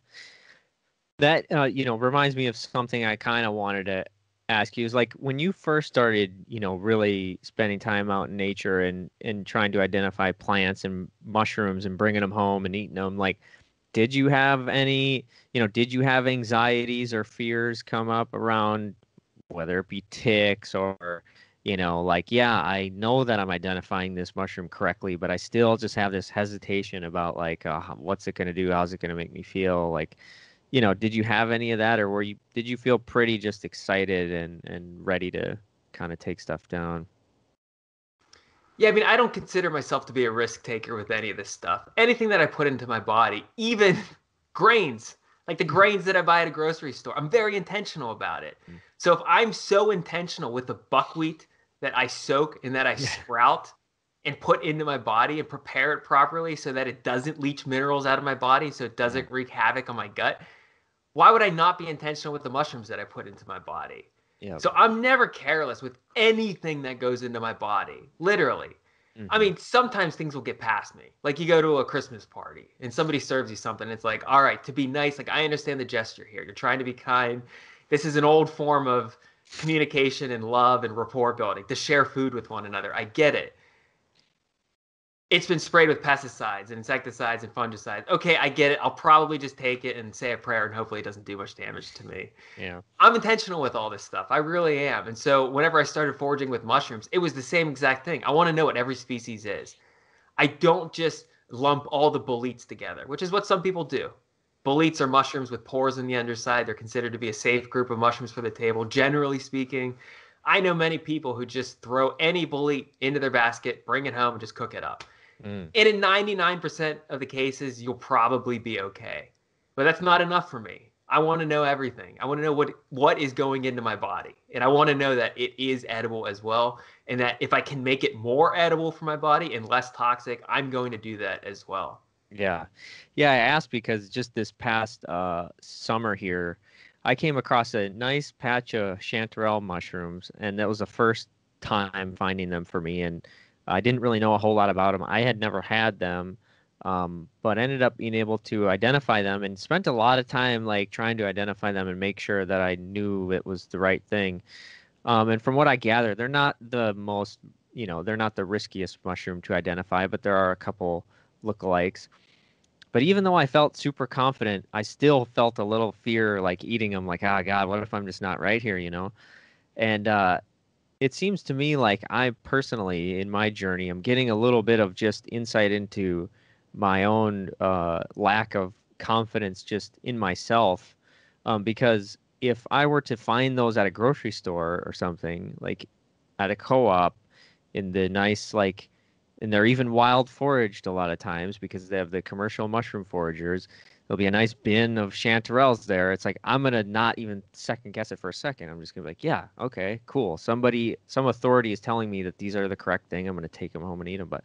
That, reminds me of something I kind of wanted to ask you is like when you first started, really spending time out in nature and trying to identify plants and mushrooms and bringing them home and eating them, like, did you have did you have anxieties or fears come up around whether it be ticks or, like, yeah, I know that I'm identifying this mushroom correctly, but I still just have this hesitation about like, what's it going to do? How's it going to make me feel? Like, did you have any of that, or did you feel pretty just excited and ready to kind of take stuff down? Yeah, I mean, I don't consider myself to be a risk taker with any of this stuff. Anything that I put into my body, even grains, like the grains that I buy at a grocery store, I'm very intentional about it. So if I'm so intentional with the buckwheat that I soak and that I sprout and put into my body and prepare it properly so that it doesn't leach minerals out of my body, so it doesn't wreak havoc on my gut, why would I not be intentional with the mushrooms that I put into my body? Yeah. So I'm never careless with anything that goes into my body, literally. I mean, sometimes things will get past me. Like you go to a Christmas party and somebody serves you something. It's like, all right, to be nice, like I understand the gesture here. You're trying to be kind. This is an old form of communication and love and rapport building to share food with one another. I get it. It's been sprayed with pesticides and insecticides and fungicides. Okay, I get it. I'll probably just take it and say a prayer and hopefully it doesn't do much damage to me. Yeah. I'm intentional with all this stuff. I really am. And so whenever I started foraging with mushrooms, it was the same exact thing. I want to know what every species is. I don't just lump all the boletes together, which is what some people do. Boletes are mushrooms with pores in the underside. They're considered to be a safe group of mushrooms for the table, generally speaking. I know many people who just throw any bolete into their basket, bring it home, and just cook it up. And in 99% of the cases, you'll probably be okay. But that's not enough for me. I want to know everything. I want to know what is going into my body. And I want to know that it is edible as well. And that if I can make it more edible for my body and less toxic, I'm going to do that as well. Yeah. Yeah, I asked because just this past summer here, I came across a nice patch of chanterelle mushrooms, and that was the first time finding them for me. And I didn't really know a whole lot about them. I had never had them, but ended up being able to identify them and spent a lot of time like trying to identify them and make sure that I knew it was the right thing. And from what I gather, they're not the most, they're not the riskiest mushroom to identify, but there are a couple lookalikes. But even though I felt super confident, I still felt a little fear like eating them, like, oh God, what if I'm just not right here, And it seems to me like I personally, in my journey, I'm getting a little bit of just insight into my own lack of confidence just in myself. Because if I were to find those at a grocery store or something, like at a co-op in the nice, like, and they're even wild foraged a lot of times because they have the commercial mushroom foragers. There'll be a nice bin of chanterelles there. It's like I'm gonna not even second guess it for a second. I'm just gonna be like, yeah, okay, cool. Some authority is telling me that these are the correct thing. I'm gonna take them home and eat them. But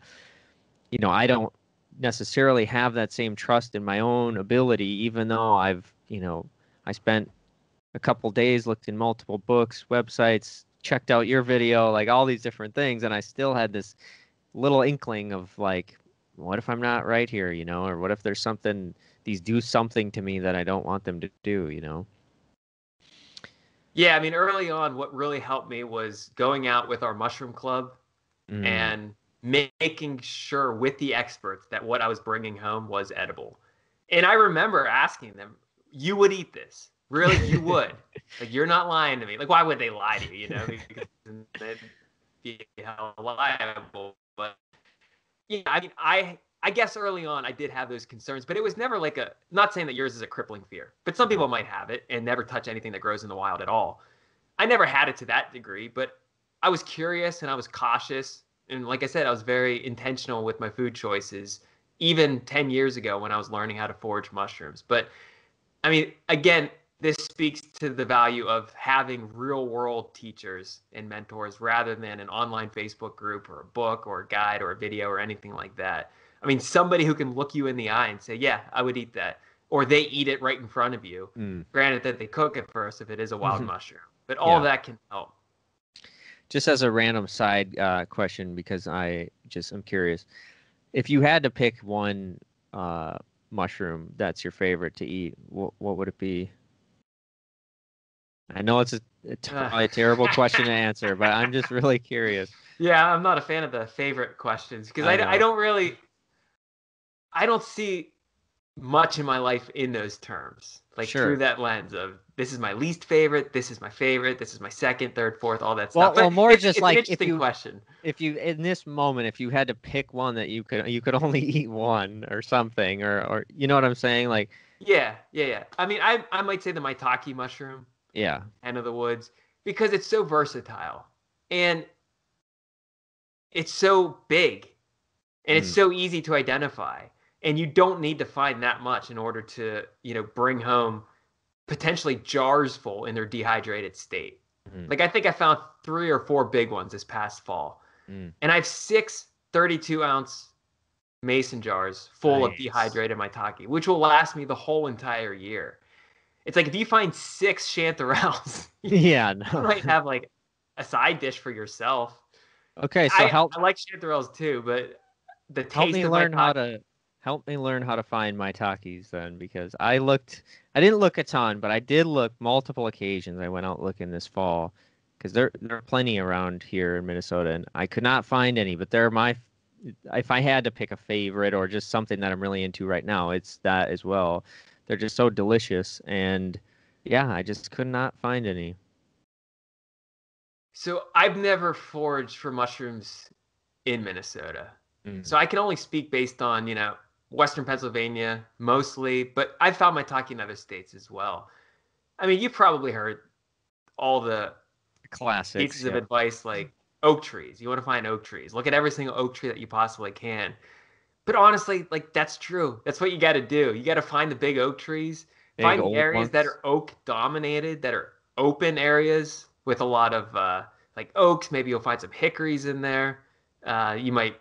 I don't necessarily have that same trust in my own ability, even though I spent a couple days, looked in multiple books, websites, checked out your video, like all these different things, and I still had this little inkling of like, what if I'm not right here, or what if there's something, these do something to me that I don't want them to do. Yeah, I mean, early on, what really helped me was going out with our mushroom club and making sure with the experts that what I was bringing home was edible. And I remember asking them, you would eat this? Really? You would? Like, you're not lying to me. Like, why would they lie to you, Because they'd be liable. But yeah, I mean, I guess early on I did have those concerns, but it was never like not saying that yours is a crippling fear, but some people might have it and never touch anything that grows in the wild at all. I never had it to that degree, but I was curious and I was cautious. And like I said, I was very intentional with my food choices, even 10 years ago when I was learning how to forage mushrooms. But I mean, again, this speaks to the value of having real world teachers and mentors rather than an online Facebook group or a book or a guide or a video or anything like that. I mean, somebody who can look you in the eye and say, yeah, I would eat that. Or they eat it right in front of you. Granted that they cook it first if it is a wild mushroom. But all that can help. Just as a random side question, because I'm curious. If you had to pick one mushroom that's your favorite to eat, what would it be? I know it's probably a terrible question to answer, but I'm just really curious. Yeah, I'm not a fan of the favorite questions because I don't see much in my life in those terms, like through that lens of this is my least favorite, this is my favorite, this is my second, third, fourth, all that stuff. But well, more just like an interesting question. If you in this moment, if you had to pick one that you could only eat one or something, or you know what I'm saying, like yeah. I mean, I might say the maitake mushroom. Yeah. Hen of the woods, because it's so versatile and it's so big and it's so easy to identify. And you don't need to find that much in order to, bring home potentially jars full in their dehydrated state. Like I think I found 3 or 4 big ones this past fall. And I have 6 32-ounce mason jars full of dehydrated maitake, which will last me the whole entire year. It's like if you find 6 chanterelles, you might have like a side dish for yourself. Okay, so I like chanterelles too, but the taste help me of learn how to find maitakes then, because I didn't look a ton, but I did look multiple occasions. I went out looking this fall because there are plenty around here in Minnesota, and I could not find any. But if I had to pick a favorite or just something that I'm really into right now, it's that as well. They're just so delicious, and yeah, I just could not find any. So I've never foraged for mushrooms in Minnesota. So I can only speak based on, Western Pennsylvania mostly, but I've found maitake in other states as well. I mean, you've probably heard all the classics pieces of advice like oak trees. You want to find oak trees. Look at every single oak tree that you possibly can. But honestly, like that's true. That's what you got to do. You got to find the big oak trees, find the areas that are oak dominated, that are open areas with a lot of like oaks. Maybe you'll find some hickories in there. You might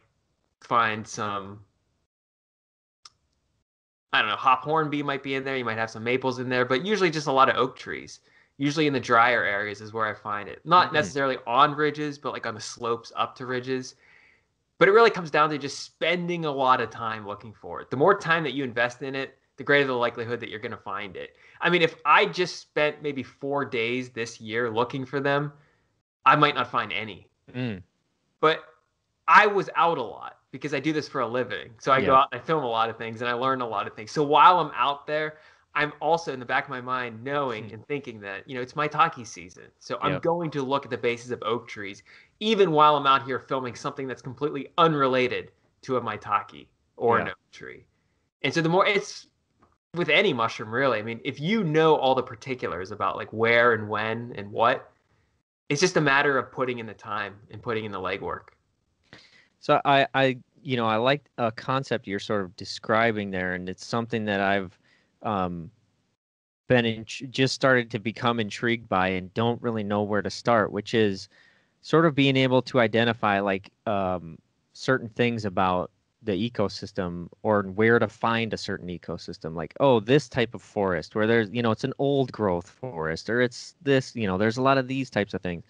find some, I don't know, hop hornbeam might be in there. You might have some maples in there, but usually just a lot of oak trees. Usually in the drier areas is where I find it. Not necessarily on ridges, but like on the slopes up to ridges. But it really comes down to just spending a lot of time looking for it. The more time that you invest in it, the greater the likelihood that you're going to find it. I mean, if I just spent maybe 4 days this year looking for them, I might not find any. But I was out a lot because I do this for a living. So I go out and I film a lot of things and I learn a lot of things. So while I'm out there, I'm also in the back of my mind knowing and thinking that, it's maitake season. So I'm going to look at the bases of oak trees, even while I'm out here filming something that's completely unrelated to a maitake or an oak tree. And so the more it's with any mushroom, really, I mean, if you know all the particulars about like where and when and what, it's just a matter of putting in the time and putting in the legwork. So I like a concept you're sort of describing there, and it's something that I've just started to become intrigued by and don't really know where to start, which is sort of being able to identify like certain things about the ecosystem or where to find a certain ecosystem. Like, oh, this type of forest where there's, it's an old growth forest, or it's this, there's a lot of these types of things.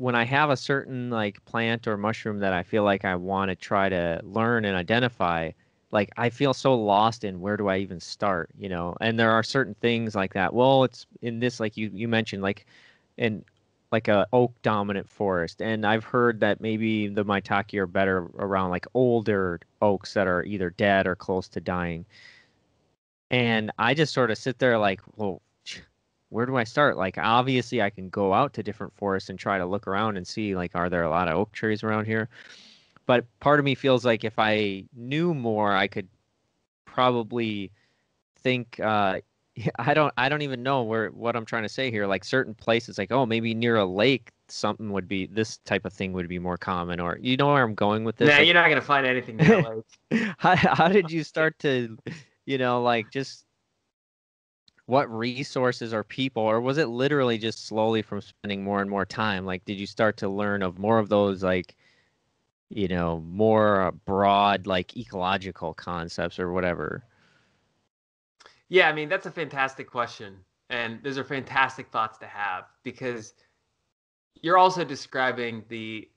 When I have a certain like plant or mushroom that I feel like I want to try to learn and identify, like I feel so lost in where do I even start, and there are certain things like that. Well, it's in this, like you mentioned, like in like a oak dominant forest. And I've heard that maybe the maitake are better around like older oaks that are either dead or close to dying. And I just sort of sit there like, well, where do I start? Like, obviously I can go out to different forests and try to look around and see, like, are there a lot of oak trees around here? But part of me feels like if I knew more, I could probably think, I don't even know what I'm trying to say here. Like certain places, like, oh, maybe near a lake, this type of thing would be more common, or you know where I'm going with this? Nah, you're not gonna find anything that like. How did you start to, like just what resources or people, or was it literally just slowly from spending more and more time? Like, did you start to learn of more of those, like, more broad, like ecological concepts or whatever? Yeah, I mean, that's a fantastic question. And those are fantastic thoughts to have, because you're also describing the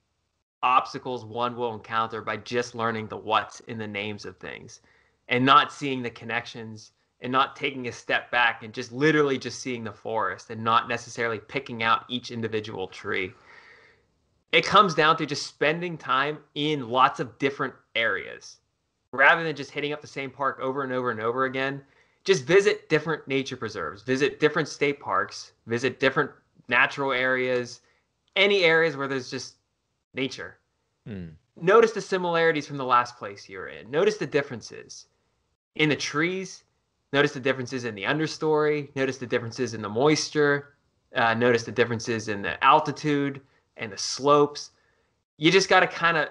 obstacles one will encounter by just learning the what's in the names of things and not seeing the connections and not taking a step back and just literally just seeing the forest and not necessarily picking out each individual tree. It comes down to just spending time in lots of different areas rather than just hitting up the same park over and over and over again. Just visit different nature preserves, visit different state parks, visit different natural areas, any areas where there's just nature. Notice the similarities from the last place you're in. Notice the differences in the trees. Notice the differences in the understory. Notice the differences in the moisture. Notice the differences in the altitude and the slopes. You just got to kind of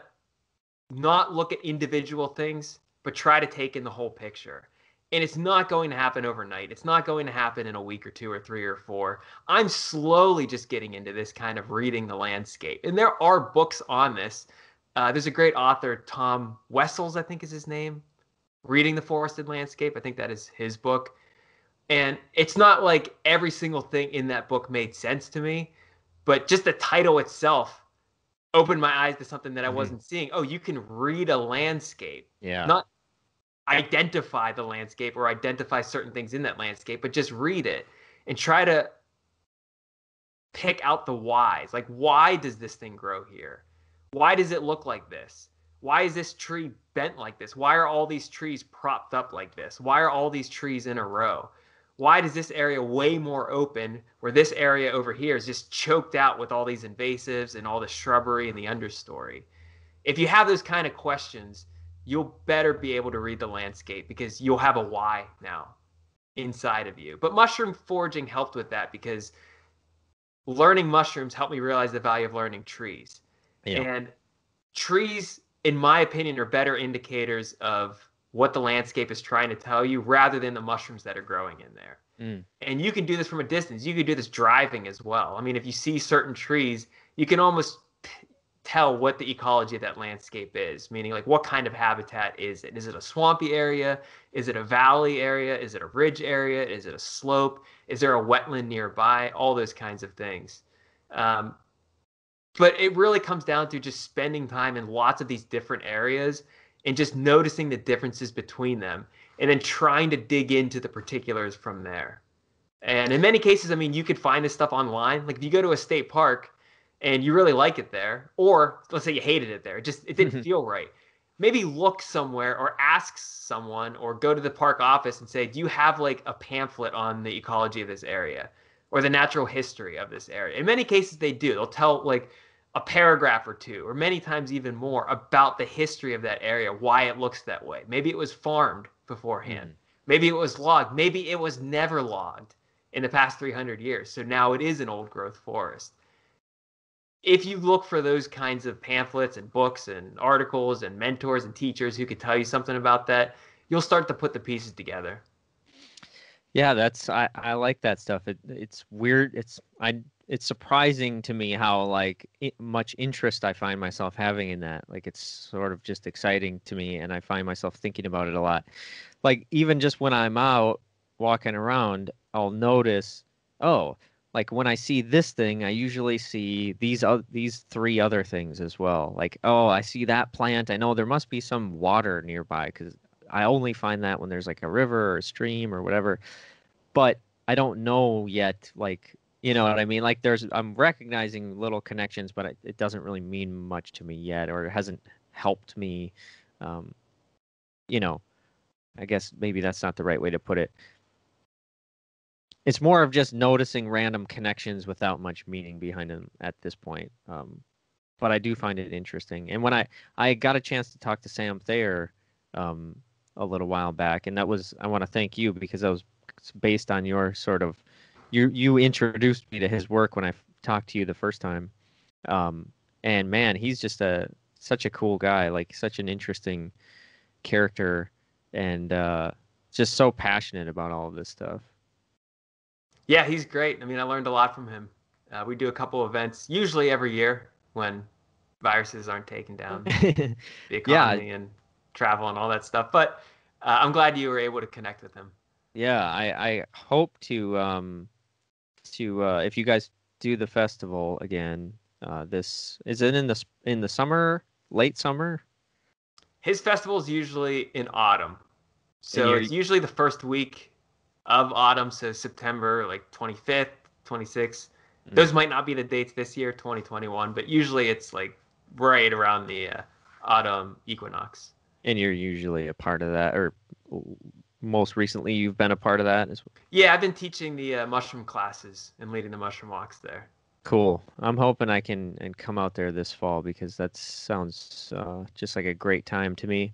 not look at individual things, but try to take in the whole picture. And it's not going to happen overnight. It's not going to happen in a week or 2 or 3 or 4. I'm slowly just getting into this kind of reading the landscape. And there are books on this. There's a great author, Tom Wessels, I think is his name, Reading the Forested Landscape. I think that is his book. And it's not like every single thing in that book made sense to me, but just the title itself opened my eyes to something that I wasn't seeing. Oh, you can read a landscape. Yeah. Not identify the landscape or identify certain things in that landscape, but just read it and try to pick out the whys. Like, why does this thing grow here? Why does it look like this? Why is this tree bent like this? Why are all these trees propped up like this? Why are all these trees in a row? Why does this area way more open where this area over here is just choked out with all these invasives and all the shrubbery and the understory? If you have those kind of questions, you'll better be able to read the landscape because you'll have a why now inside of you. But mushroom foraging helped with that because learning mushrooms helped me realize the value of learning trees. Yeah. And trees, in my opinion, are better indicators of what the landscape is trying to tell you rather than the mushrooms that are growing in there. And you can do this from a distance. You can do this driving as well. I mean, if you see certain trees, you can almost tell what the ecology of that landscape is, meaning like what kind of habitat is it? Is it a swampy area? Is it a valley area? Is it a ridge area? Is it a slope? Is there a wetland nearby? All those kinds of things. But it really comes down to just spending time in lots of these different areas and just noticing the differences between them and then trying to dig into the particulars from there. And in many cases, I mean, you could find this stuff online. Like if you go to a state park and you really like it there, or let's say you hated it there, it didn't feel right. Maybe look somewhere or ask someone or go to the park office and say, do you have like a pamphlet on the ecology of this area or the natural history of this area? In many cases, they do. They'll tell like a paragraph or two, or many times even more, about the history of that area, why it looks that way. Maybe it was farmed beforehand. Maybe it was logged. Maybe it was never logged in the past 300 years. So now it is an old growth forest. If you look for those kinds of pamphlets and books and articles and mentors and teachers who could tell you something about that, you'll start to put the pieces together. Yeah, I like that stuff. It's weird. It's surprising to me how like much interest I find myself having in that. Like it's sort of just exciting to me, and I find myself thinking about it a lot. Like even just when I'm out walking around, I'll notice, oh, like when I see this thing, I usually see these 3 other things as well. Like, oh, I see that plant. I know there must be some water nearby because I only find that when there's like a river or a stream or whatever. But I don't know yet, like, you know what I mean? Like I'm recognizing little connections, but it doesn't really mean much to me yet, or it hasn't helped me. I guess maybe that's not the right way to put it. It's more of just noticing random connections without much meaning behind them at this point. But I do find it interesting. And when I got a chance to talk to Sam Thayer a little while back, and I want to thank you because that was based on your sort of, you introduced me to his work when I talked to you the first time. And man, he's just such a cool guy, like such an interesting character, and just so passionate about all of this stuff. Yeah, he's great. I mean, I learned a lot from him. We do a couple events, usually every year when viruses aren't taking down the economy and travel and all that stuff. But I'm glad you were able to connect with him. Yeah, I hope to if you guys do the festival again, this is it in the summer, late summer? His festival is usually in autumn, so it's usually the first week of autumn, so September, like 25th, 26th. Those might not be the dates this year, 2021, but usually it's like right around the autumn equinox. And you're usually a part of that, or most recently you've been a part of that? Yeah, I've been teaching the mushroom classes and leading the mushroom walks there. Cool. I'm hoping I can come out there this fall, because that sounds just like a great time to me.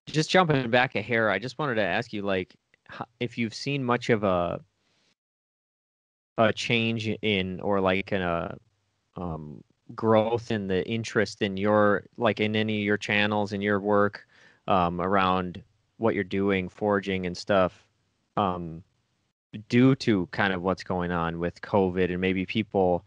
Just jumping back a hair, I just wanted to ask you, like, if you've seen much of a change in, or like growth in the interest in your, like, in any of your channels and your work around what you're doing, foraging and stuff, due to kind of what's going on with COVID, and maybe people,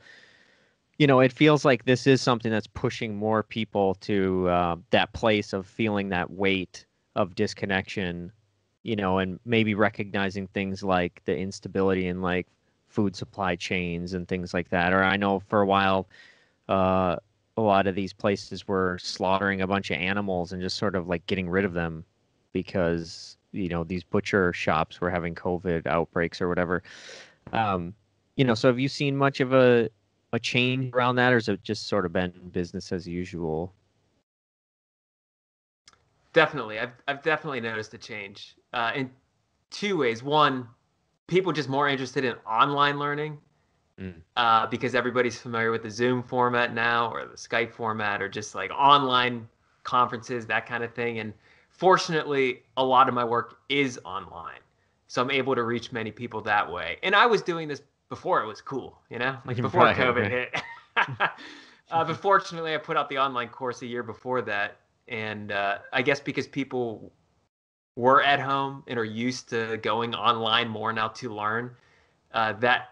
it feels like this is something that's pushing more people to that place of feeling that weight of disconnection, and maybe recognizing things like the instability in, like, food supply chains and things like that. Or I know for a while, a lot of these places were slaughtering a bunch of animals and just sort of like getting rid of them because, these butcher shops were having COVID outbreaks or whatever. So have you seen much of a change around that, or has it just sort of been business as usual? Definitely. I've definitely noticed a change in two ways. One, people just more interested in online learning because everybody's familiar with the Zoom format now, or the Skype format, or just like online conferences, that kind of thing. And fortunately, a lot of my work is online. So I'm able to reach many people that way. And I was doing this before it was cool, like before COVID hit. But fortunately, I put out the online course a year before that. And I guess because people were at home and are used to going online more now to learn, that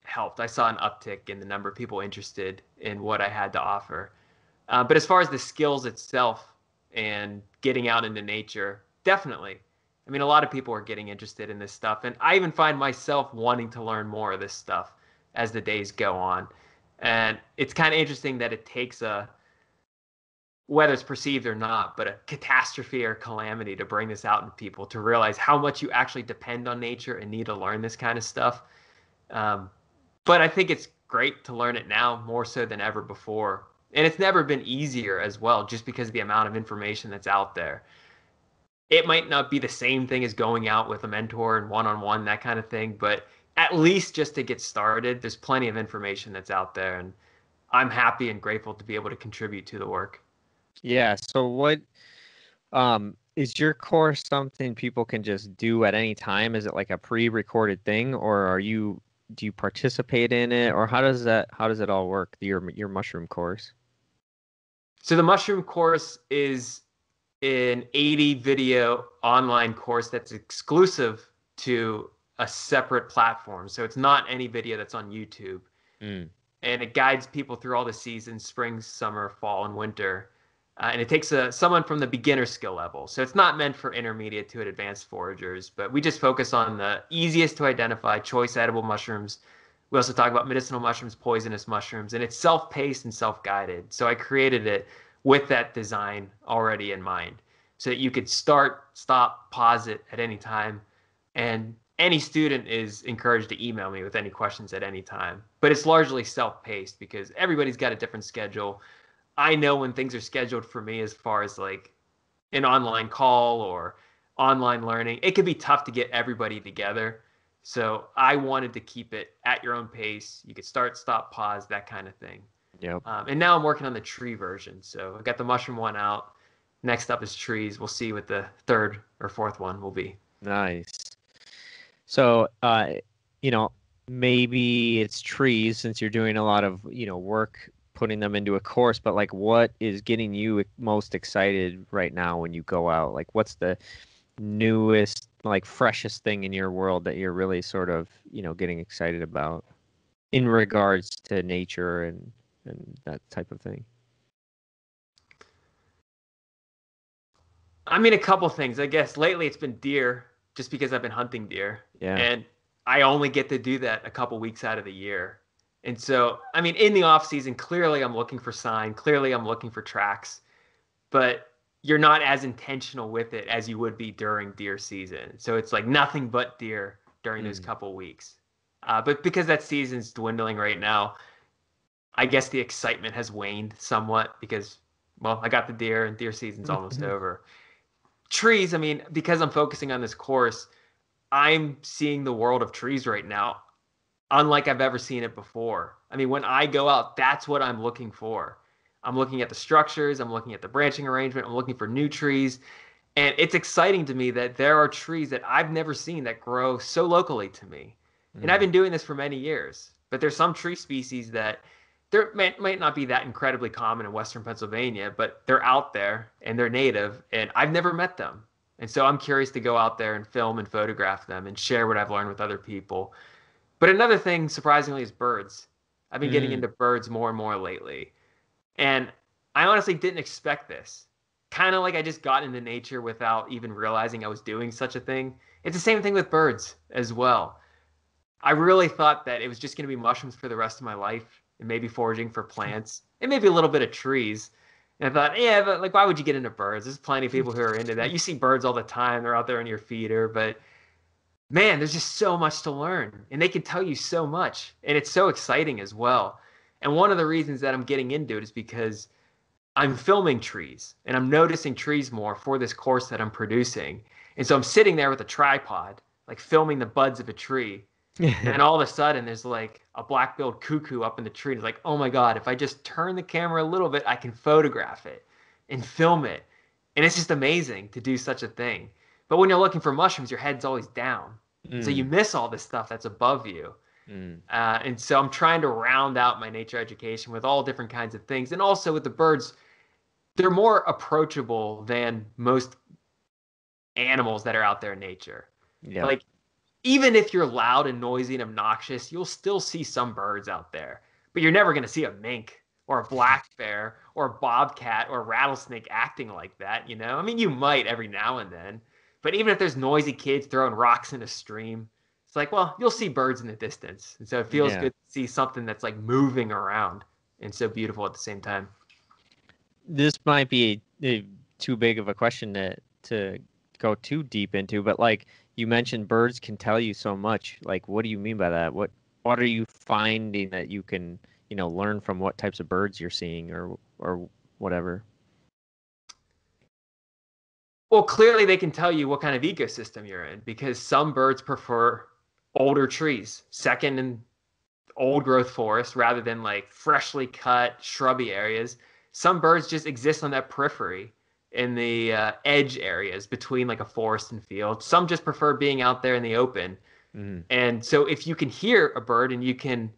helped. I saw an uptick in the number of people interested in what I had to offer. But as far as the skills itself and getting out into nature, definitely. I mean, a lot of people are getting interested in this stuff. And I even find myself wanting to learn more of this stuff as the days go on. And it's kind of interesting that it takes whether it's perceived or not, but a catastrophe or calamity to bring this out in people, to realize how much you actually depend on nature and need to learn this kind of stuff. But I think it's great to learn it now more so than ever before. And it's never been easier as well, just because of the amount of information that's out there. It might not be the same thing as going out with a mentor and one-on-one, that kind of thing, but at least just to get started, there's plenty of information that's out there. And I'm happy and grateful to be able to contribute to the work. Yeah. So what is your course something people can just do at any time? Is it like a pre-recorded thing, or do you participate in it, or how does it all work? Your mushroom course? So the mushroom course is an 80 video online course that's exclusive to a separate platform. So it's not any video that's on YouTube. And it guides people through all the seasons: spring, summer, fall, and winter. And it takes someone from the beginner skill level. So it's not meant for intermediate to advanced foragers, but we just focus on the easiest to identify choice edible mushrooms. We also talk about medicinal mushrooms, poisonous mushrooms, and it's self-paced and self-guided. So I created it with that design already in mind, so that you could start, stop, pause it at any time. And any student is encouraged to email me with any questions at any time. But it's largely self-paced because everybody's got a different schedule. I know when things are scheduled for me, as far as like an online call or online learning, it can be tough to get everybody together. So I wanted to keep it at your own pace. You could start, stop, pause, that kind of thing. Yep. And now I'm working on the tree version. So I got the mushroom one out. Next up is trees. We'll see what the third or fourth one will be. Nice. So, maybe it's trees since you're doing a lot of, work putting them into a course, but like what is getting you most excited right now when you go out? Like what's the newest, like freshest thing in your world that you're really sort of, getting excited about in regards to nature and that type of thing? I mean, a couple things. I guess lately it's been deer, just because I've been hunting deer. Yeah. And I only get to do that a couple weeks out of the year. And so, I mean, in the off season, clearly I'm looking for sign, clearly I'm looking for tracks, but you're not as intentional with it as you would be during deer season. So it's like nothing but deer during those couple weeks. But because that season's dwindling right now, I guess the excitement has waned somewhat because, well, I got the deer and deer season's almost over. Trees, I mean, because I'm focusing on this course, I'm seeing the world of trees right now, unlike I've ever seen it before. I mean, when I go out, that's what I'm looking for. I'm looking at the structures, I'm looking at the branching arrangement, I'm looking for new trees. And it's exciting to me that there are trees that I've never seen that grow so locally to me. And I've been doing this for many years, but there's some tree species that might not be that incredibly common in Western Pennsylvania, but they're out there and they're native, and I've never met them. And so I'm curious to go out there and film and photograph them and share what I've learned with other people. But another thing, surprisingly, is birds. I've been getting into birds more and more lately. And I honestly didn't expect this. Kind of like I just got into nature without even realizing I was doing such a thing. It's the same thing with birds as well. I really thought that it was just going to be mushrooms for the rest of my life and maybe foraging for plants and maybe a little bit of trees. And I thought, yeah, but like, why would you get into birds? There's plenty of people who are into that. You see birds all the time. They're out there on your feeder. But man, there's just so much to learn. And they can tell you so much. And it's so exciting as well. And one of the reasons that I'm getting into it is because I'm filming trees and I'm noticing trees more for this course that I'm producing. And so I'm sitting there with a tripod, like filming the buds of a tree. And all of a sudden there's like a black-billed cuckoo up in the tree. And it's like, oh my God, if I just turn the camera a little bit, I can photograph it and film it. And it's just amazing to do such a thing. But when you're looking for mushrooms, your head's always down. So you miss all this stuff that's above you. And so I'm trying to round out my nature education with all different kinds of things. And also with the birds, they're more approachable than most animals that are out there in nature. Yeah. Like, even if you're loud and noisy and obnoxious, you'll still see some birds out there. But you're never going to see a mink or a black bear or a bobcat or a rattlesnake acting like that, you know? I mean, you might every now and then. But even if there's noisy kids throwing rocks in a stream, it's like, well, you'll see birds in the distance. And so it feels good to see something that's like moving around and so beautiful at the same time. This might be too big of a question to go too deep into, but like you mentioned, birds can tell you so much. Like, what do you mean by that? What are you finding that you can, learn from what types of birds you're seeing or whatever? Well, clearly they can tell you what kind of ecosystem you're in because some birds prefer older trees, second and old growth forest rather than like freshly cut shrubby areas. Some birds just exist on that periphery in the edge areas between like a forest and field. Some just prefer being out there in the open. And so if you can hear a bird and you can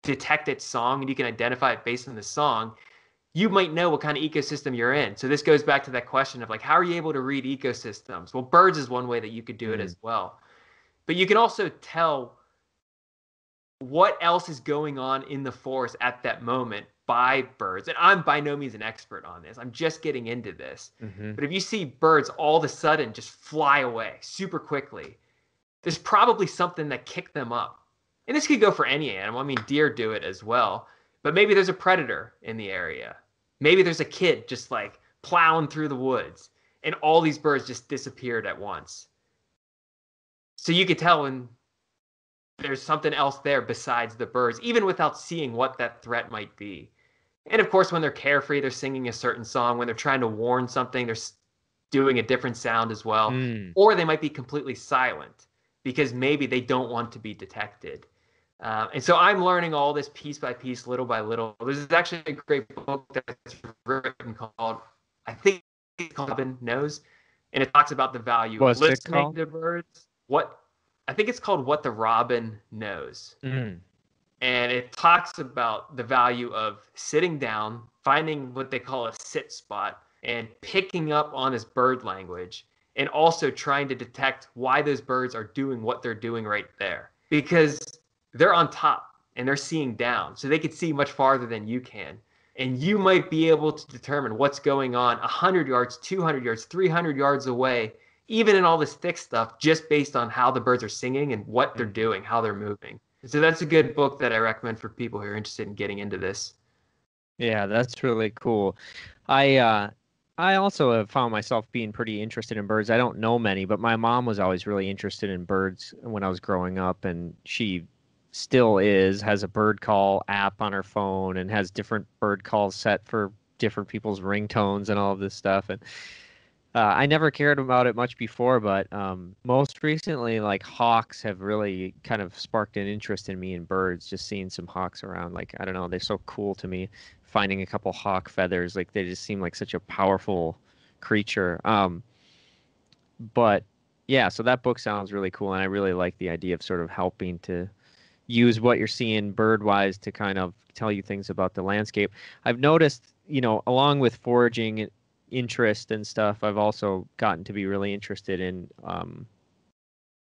detect its song and you can identify it based on the song, you might know what kind of ecosystem you're in. So this goes back to that question of like, how are you able to read ecosystems? Well, birds is one way that you could do it as well. But you can also tell what else is going on in the forest at that moment by birds. And I'm by no means an expert on this. I'm just getting into this. But if you see birds all of a sudden just fly away super quickly, there's probably something that kicked them up. And this could go for any animal. I mean, deer do it as well. But maybe there's a predator in the area. Maybe there's a kid just like plowing through the woods and all these birds just disappeared at once. So you could tell when there's something else there besides the birds, even without seeing what that threat might be. And of course, when they're carefree, they're singing a certain song. When they're trying to warn something, they're doing a different sound as well. Or they might be completely silent because maybe they don't want to be detected. And so I'm learning all this piece by piece, little by little. There's actually a great book that's written called, I think it's called Robin Knows, and it talks about the value of listening to birds. What? I think it's called What the Robin Knows. Mm. And it talks about the value of sitting down, finding what they call a sit spot, and picking up on this bird language, and also trying to detect why those birds are doing what they're doing right there. Because they're on top and they're seeing down, so they can see much farther than you can. And you might be able to determine what's going on 100 yards, 200 yards, 300 yards away, even in all this thick stuff, just based on how the birds are singing and what they're doing, how they're moving. So that's a good book that I recommend for people who are interested in getting into this. Yeah, that's really cool. I also have found myself being pretty interested in birds. I don't know many, but my mom was always really interested in birds when I was growing up, and she still is, has a bird call app on her phone and has different bird calls set for different people's ringtones and all of this stuff. And I never cared about it much before, but most recently, like hawks have really kind of sparked an interest in me in birds. Just seeing some hawks around, like I don't know, they're so cool to me. Finding a couple hawk feathers, like they just seem like such a powerful creature. But yeah, so that book sounds really cool, and I really like the idea of sort of helping to use what you're seeing bird-wise to kind of tell you things about the landscape. I've noticed, along with foraging interest and stuff, I've also gotten to be really interested in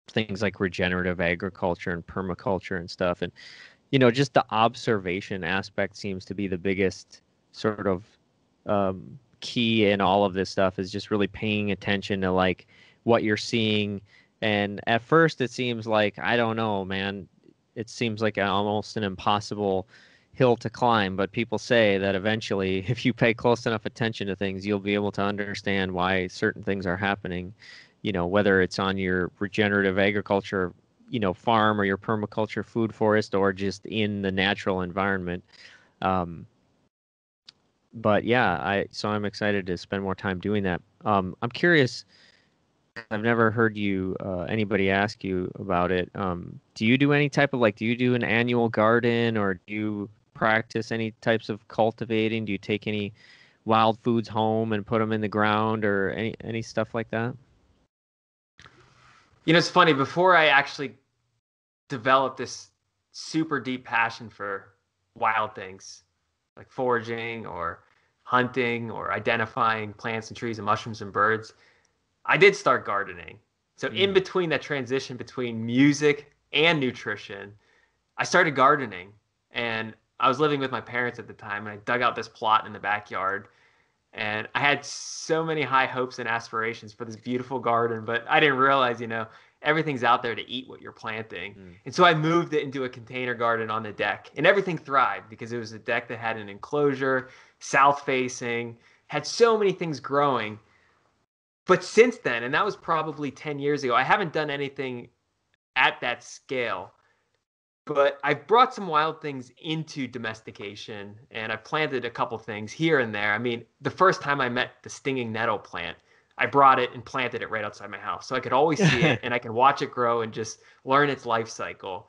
things like regenerative agriculture and permaculture and stuff. And, just the observation aspect seems to be the biggest sort of key in all of this stuff, is just really paying attention to like what you're seeing. And at first it seems like, I don't know, man, it seems like almost an impossible hill to climb, but people say that eventually, if you pay close enough attention to things, you'll be able to understand why certain things are happening, whether it's on your regenerative agriculture, farm, or your permaculture food forest, or just in the natural environment. But yeah, so I'm excited to spend more time doing that. I'm curious, I've never heard anybody ask you about it. Do you do any type of do you do an annual garden, or do you practice any types of cultivating? Do you take any wild foods home and put them in the ground, or any stuff like that? It's funny, before I actually developed this super deep passion for wild things like foraging or hunting or identifying plants and trees and mushrooms and birds, I did start gardening. So in between that transition between music and nutrition, I started gardening. And I was living with my parents at the time, and I dug out this plot in the backyard. And I had so many high hopes and aspirations for this beautiful garden, but I didn't realize, everything's out there to eat what you're planting. And so I moved it into a container garden on the deck, and everything thrived because it was a deck that had an enclosure, south facing, had so many things growing. But since then, and that was probably 10 years ago, I haven't done anything at that scale. But I've brought some wild things into domestication, and I've planted a couple things here and there. I mean, the first time I met the stinging nettle plant, I brought it and planted it right outside my house. So I could always see it, and I can watch it grow and just learn its life cycle.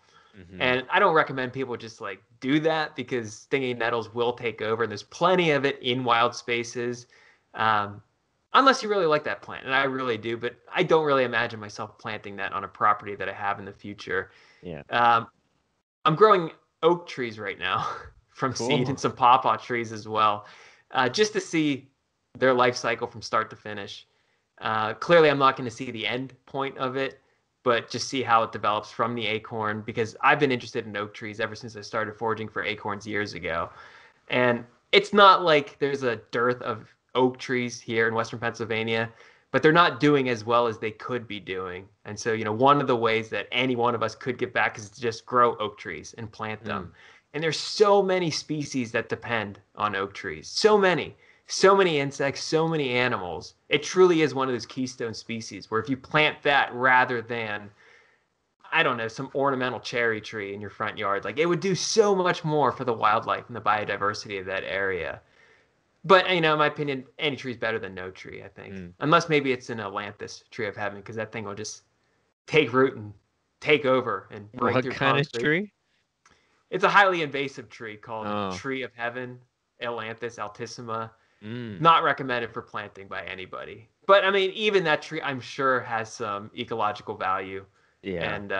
And I don't recommend people just do that, because stinging nettles will take over, and there's plenty of it in wild spaces. Unless you really like that plant, and I really do, but I don't really imagine myself planting that on a property that I have in the future. Yeah. I'm growing oak trees right now from seed, and some pawpaw trees as well, just to see their life cycle from start to finish. Clearly, I'm not going to see the end point of it, but just see how it develops from the acorn, because I've been interested in oak trees ever since I started foraging for acorns years ago. And it's not like there's a dearth of oak trees here in Western Pennsylvania, but they're not doing as well as they could be doing. And so, one of the ways that any one of us could get back is to just grow oak trees and plant them. And there's so many species that depend on oak trees. So many insects, so many animals. It truly is one of those keystone species where if you plant that rather than, I don't know, some ornamental cherry tree in your front yard, it would do so much more for the wildlife and the biodiversity of that area. But, in my opinion, any tree is better than no tree, I think. Unless maybe it's an Atlantis tree of heaven, because that thing will just take root and take over and break through concrete. What kind of tree? It's a highly invasive tree called Tree of Heaven, Atlantis altissima. Not recommended for planting by anybody. But, even that tree, I'm sure, has some ecological value. Yeah. And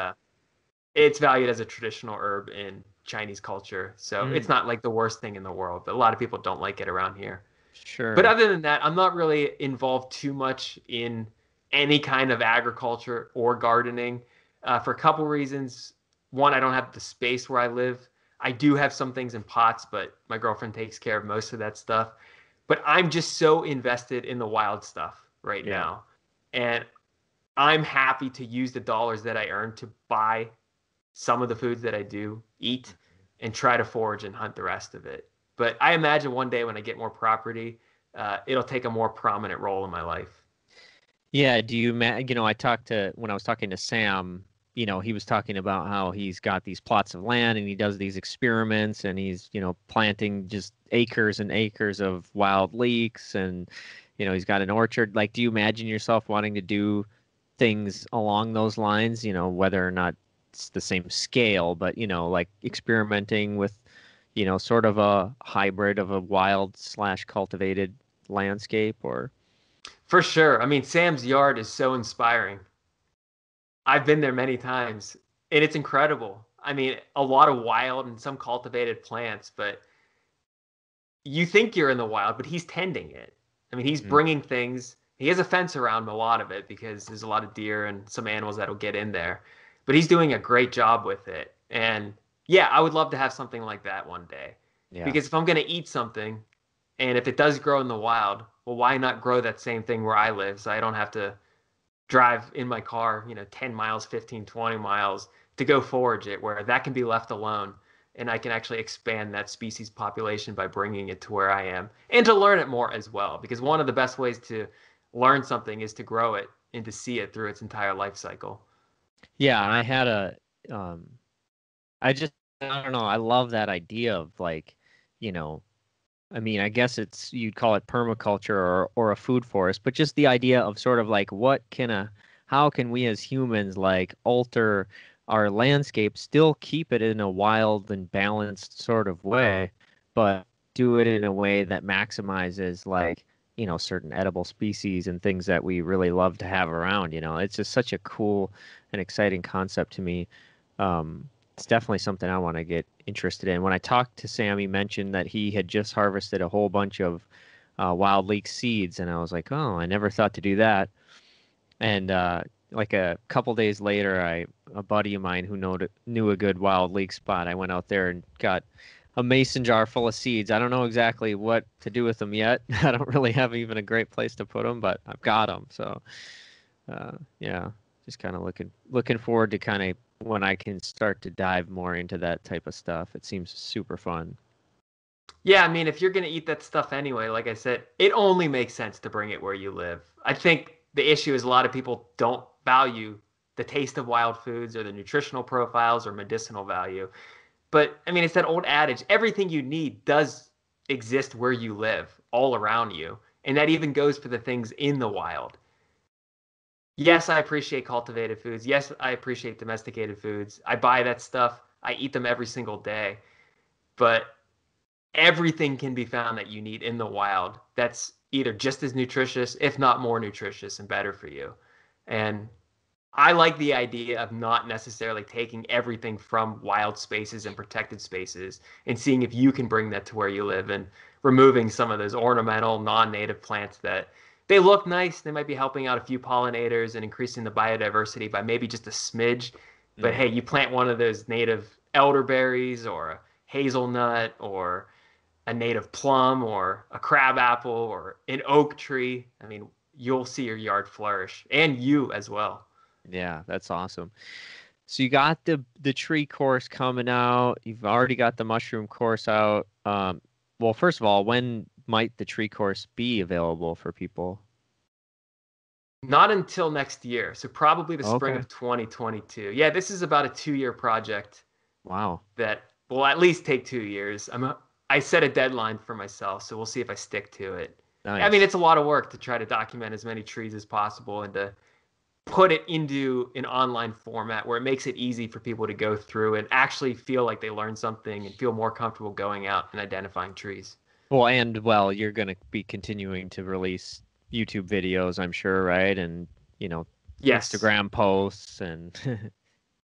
it's valued as a traditional herb in Chinese culture. So it's not like the worst thing in the world, but a lot of people don't like it around here. Sure. But other than that, I'm not really involved too much in any kind of agriculture or gardening for a couple reasons. One, I don't have the space where I live. I do have some things in pots, but my girlfriend takes care of most of that stuff. But I'm just so invested in the wild stuff right now. And I'm happy to use the dollars that I earn to buy some of the foods that I do eat and try to forage and hunt the rest of it. But I imagine one day when I get more property, it'll take a more prominent role in my life. Yeah. Do you, when I was talking to Sam, he was talking about how he's got these plots of land and he does these experiments and he's, planting just acres and acres of wild leeks and, he's got an orchard. Like, do you imagine yourself wanting to do things along those lines, whether or not it's the same scale, but, like experimenting with, sort of a hybrid of a wild / cultivated landscape or? For sure. I mean, Sam's yard is so inspiring. I've been there many times and it's incredible. I mean, a lot of wild and some cultivated plants, but you think you're in the wild, but he's tending it. I mean, he's bringing things. He has a fence around a lot of it because there's a lot of deer and some animals that'll get in there. But he's doing a great job with it. And yeah, I would love to have something like that one day. Yeah. Because if I'm going to eat something and if it does grow in the wild, well, why not grow that same thing where I live so I don't have to drive in my car, 10 miles, 15, 20 miles to go forage it, where that can be left alone and I can actually expand that species population by bringing it to where I am and to learn it more as well. Because one of the best ways to learn something is to grow it and to see it through its entire life cycle. Yeah, I had um, I don't know, I love that idea of like, you know, I mean, I guess you'd call it permaculture or a food forest, but just the idea of sort of like how can we as humans like alter our landscape, still keep it in a wild and balanced sort of way, but do it in a way that maximizes like, certain edible species and things that we really love to have around, It's just such a cool and exciting concept to me. It's definitely something I want to get interested in. When I talked to Sam, he mentioned that he had just harvested a whole bunch of wild leek seeds, and I was like, oh, I never thought to do that. And like a couple days later, a buddy of mine who knew a good wild leek spot, I went out there and got a mason jar full of seeds. I don't know exactly what to do with them yet. I don't really have even a great place to put them, but I've got them. So yeah, just kind of looking forward to kind of when I can start to dive more into that type of stuff. It seems super fun. Yeah, I mean, if you're going to eat that stuff anyway, like I said, it only makes sense to bring it where you live. I think the issue is a lot of people don't value the taste of wild foods or the nutritional profiles or medicinal value. But I mean, it's that old adage, everything you need does exist where you live, all around you. And that even goes for the things in the wild. Yes, I appreciate cultivated foods. Yes, I appreciate domesticated foods. I buy that stuff. I eat them every single day. But everything can be found that you need in the wild that's either just as nutritious, if not more nutritious and better for you. And I like the idea of not necessarily taking everything from wild spaces and protected spaces and seeing if you can bring that to where you live and removing some of those ornamental non-native plants that they look nice. They might be helping out a few pollinators and increasing the biodiversity by maybe just a smidge. But hey, you plant one of those native elderberries or a hazelnut or a native plum or a crab apple or an oak tree. I mean, you'll see your yard flourish and you as well. Yeah, that's awesome. So you got the tree course coming out. You've already got the mushroom course out. Well, first of all, when might the tree course be available for people? Not until next year. So probably the spring of 2022. Yeah, this is about a 2-year project. Wow. That will at least take 2 years. I set a deadline for myself, so we'll see if I stick to it. Nice. I mean, it's a lot of work to try to document as many trees as possible and to put it into an online format where it makes it easy for people to go through and actually feel like they learned something and feel more comfortable going out and identifying trees. Well, you're going to be continuing to release YouTube videos, I'm sure, right? And, Instagram posts and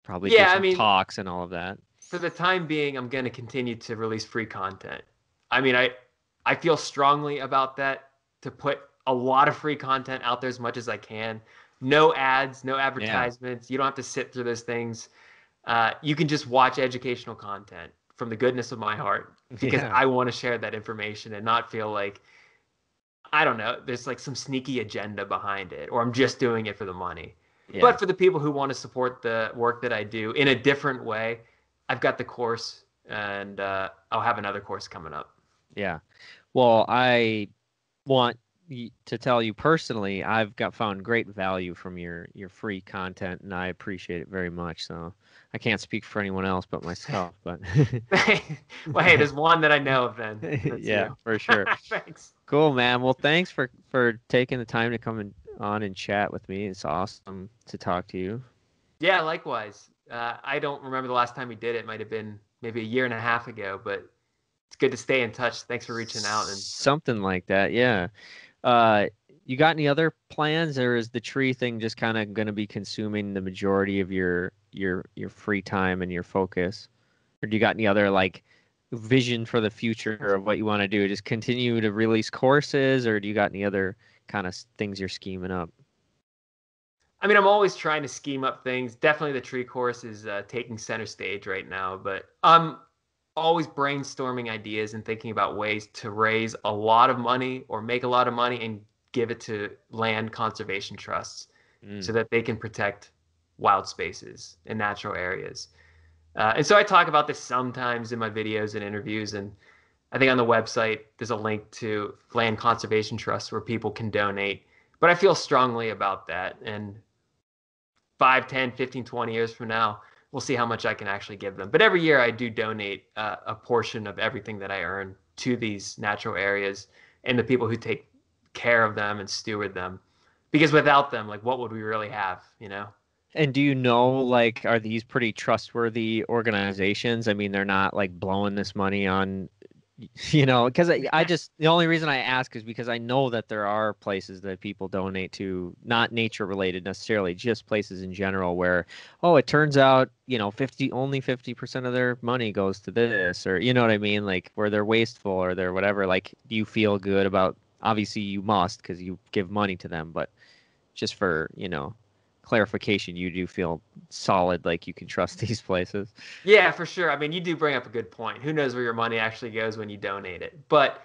probably do some talks and all of that. For the time being, I'm going to continue to release free content. I mean, I feel strongly about that, to put a lot of free content out there as much as I can. No ads, no advertisements. You don't have to sit through those things. You can just watch educational content from the goodness of my heart, because I want to share that information and not feel like, I don't know, there's like some sneaky agenda behind it, or I'm just doing it for the money. Yeah. But for the people who want to support the work that I do in a different way, I've got the course, and I'll have another course coming up. Yeah. Well, I want to tell you personally, I've found great value from your free content, and I appreciate it very much. So I can't speak for anyone else but myself. But well, hey, there's one that I know of then. Yeah, you. For sure. Thanks. Cool, man. Well, thanks for taking the time to come on and chat with me. It's awesome to talk to you. Yeah, likewise. I don't remember the last time we did it. It might have been maybe a year and a half ago, but it's good to stay in touch. Thanks for reaching out. And something like that, yeah. You got any other plans, or is the tree thing just kind of going to be consuming the majority of your free time and your focus? Or do you got any other like vision for the future of what you want to do? Just continue to release courses, or do you got any other kind of things you're scheming up? I mean, I'm always trying to scheme up things. Definitely the tree course is taking center stage right now, but I'm always brainstorming ideas and thinking about ways to raise a lot of money or make a lot of money and give it to land conservation trusts so that they can protect wild spaces and natural areas. And so I talk about this sometimes in my videos and interviews, and I think on the website there's a link to land conservation trusts where people can donate. But I feel strongly about that, and 5, 10, 15, 20 years from now, we'll see how much I can actually give them. But every year I do donate a portion of everything that I earn to these natural areas and the people who take care of them and steward them. Because without them, like, what would we really have, you know? And do you know, like, are these pretty trustworthy organizations? I mean, they're not like blowing this money on, you know, because I just, the only reason I ask is because I know that there are places that people donate to, not nature related necessarily, just places in general where, oh, it turns out, you know, only 50% of their money goes to this, or, you know what I mean? Like, where they're wasteful or they're whatever. Like, do you feel good about, obviously you must because you give money to them, but just for, you know, clarification, you do feel solid, like you can trust these places? Yeah, for sure. I mean, you do bring up a good point. Who knows where your money actually goes when you donate it? But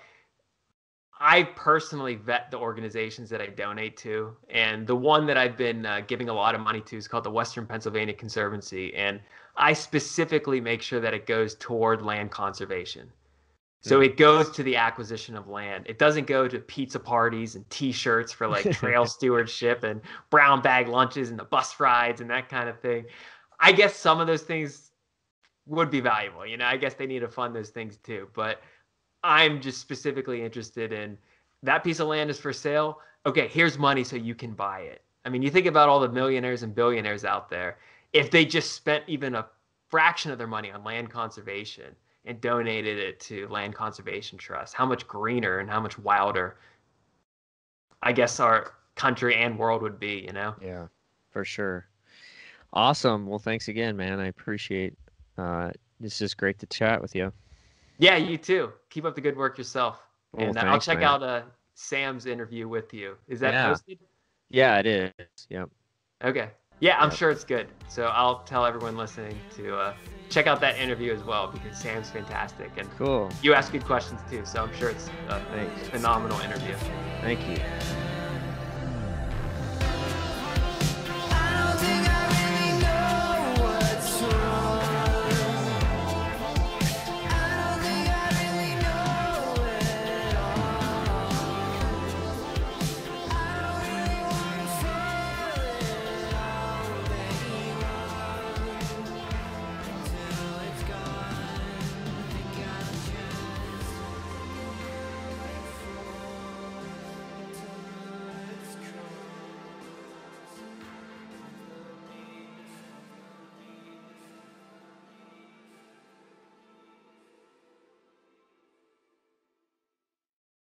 I personally vet the organizations that I donate to, and the one that I've been giving a lot of money to is called the Western Pennsylvania Conservancy, and I specifically make sure that it goes toward land conservation. So it goes to the acquisition of land. It doesn't go to pizza parties and T-shirts for like trail stewardship and brown bag lunches and the bus rides and that kind of thing. I guess some of those things would be valuable. You know, I guess they need to fund those things too. But I'm just specifically interested in that piece of land is for sale. Okay, here's money so you can buy it. I mean, you think about all the millionaires and billionaires out there. If they just spent even a fraction of their money on land conservation and donated it to land conservation trust, how much greener and how much wilder, I guess, our country and world would be, you know? Yeah, for sure. Awesome. Well, thanks again, man. I appreciate this is great to chat with you. Yeah, you too. Keep up the good work yourself. Well, and thanks, I'll check man. out Sam's interview with you. Is that posted? Yeah, it is. Yep. Okay. Yeah, I'm sure it's good. So I'll tell everyone listening to check out that interview as well, because Sam's fantastic. And cool. You ask good questions too, so I'm sure it's a phenomenal interview. Thank you.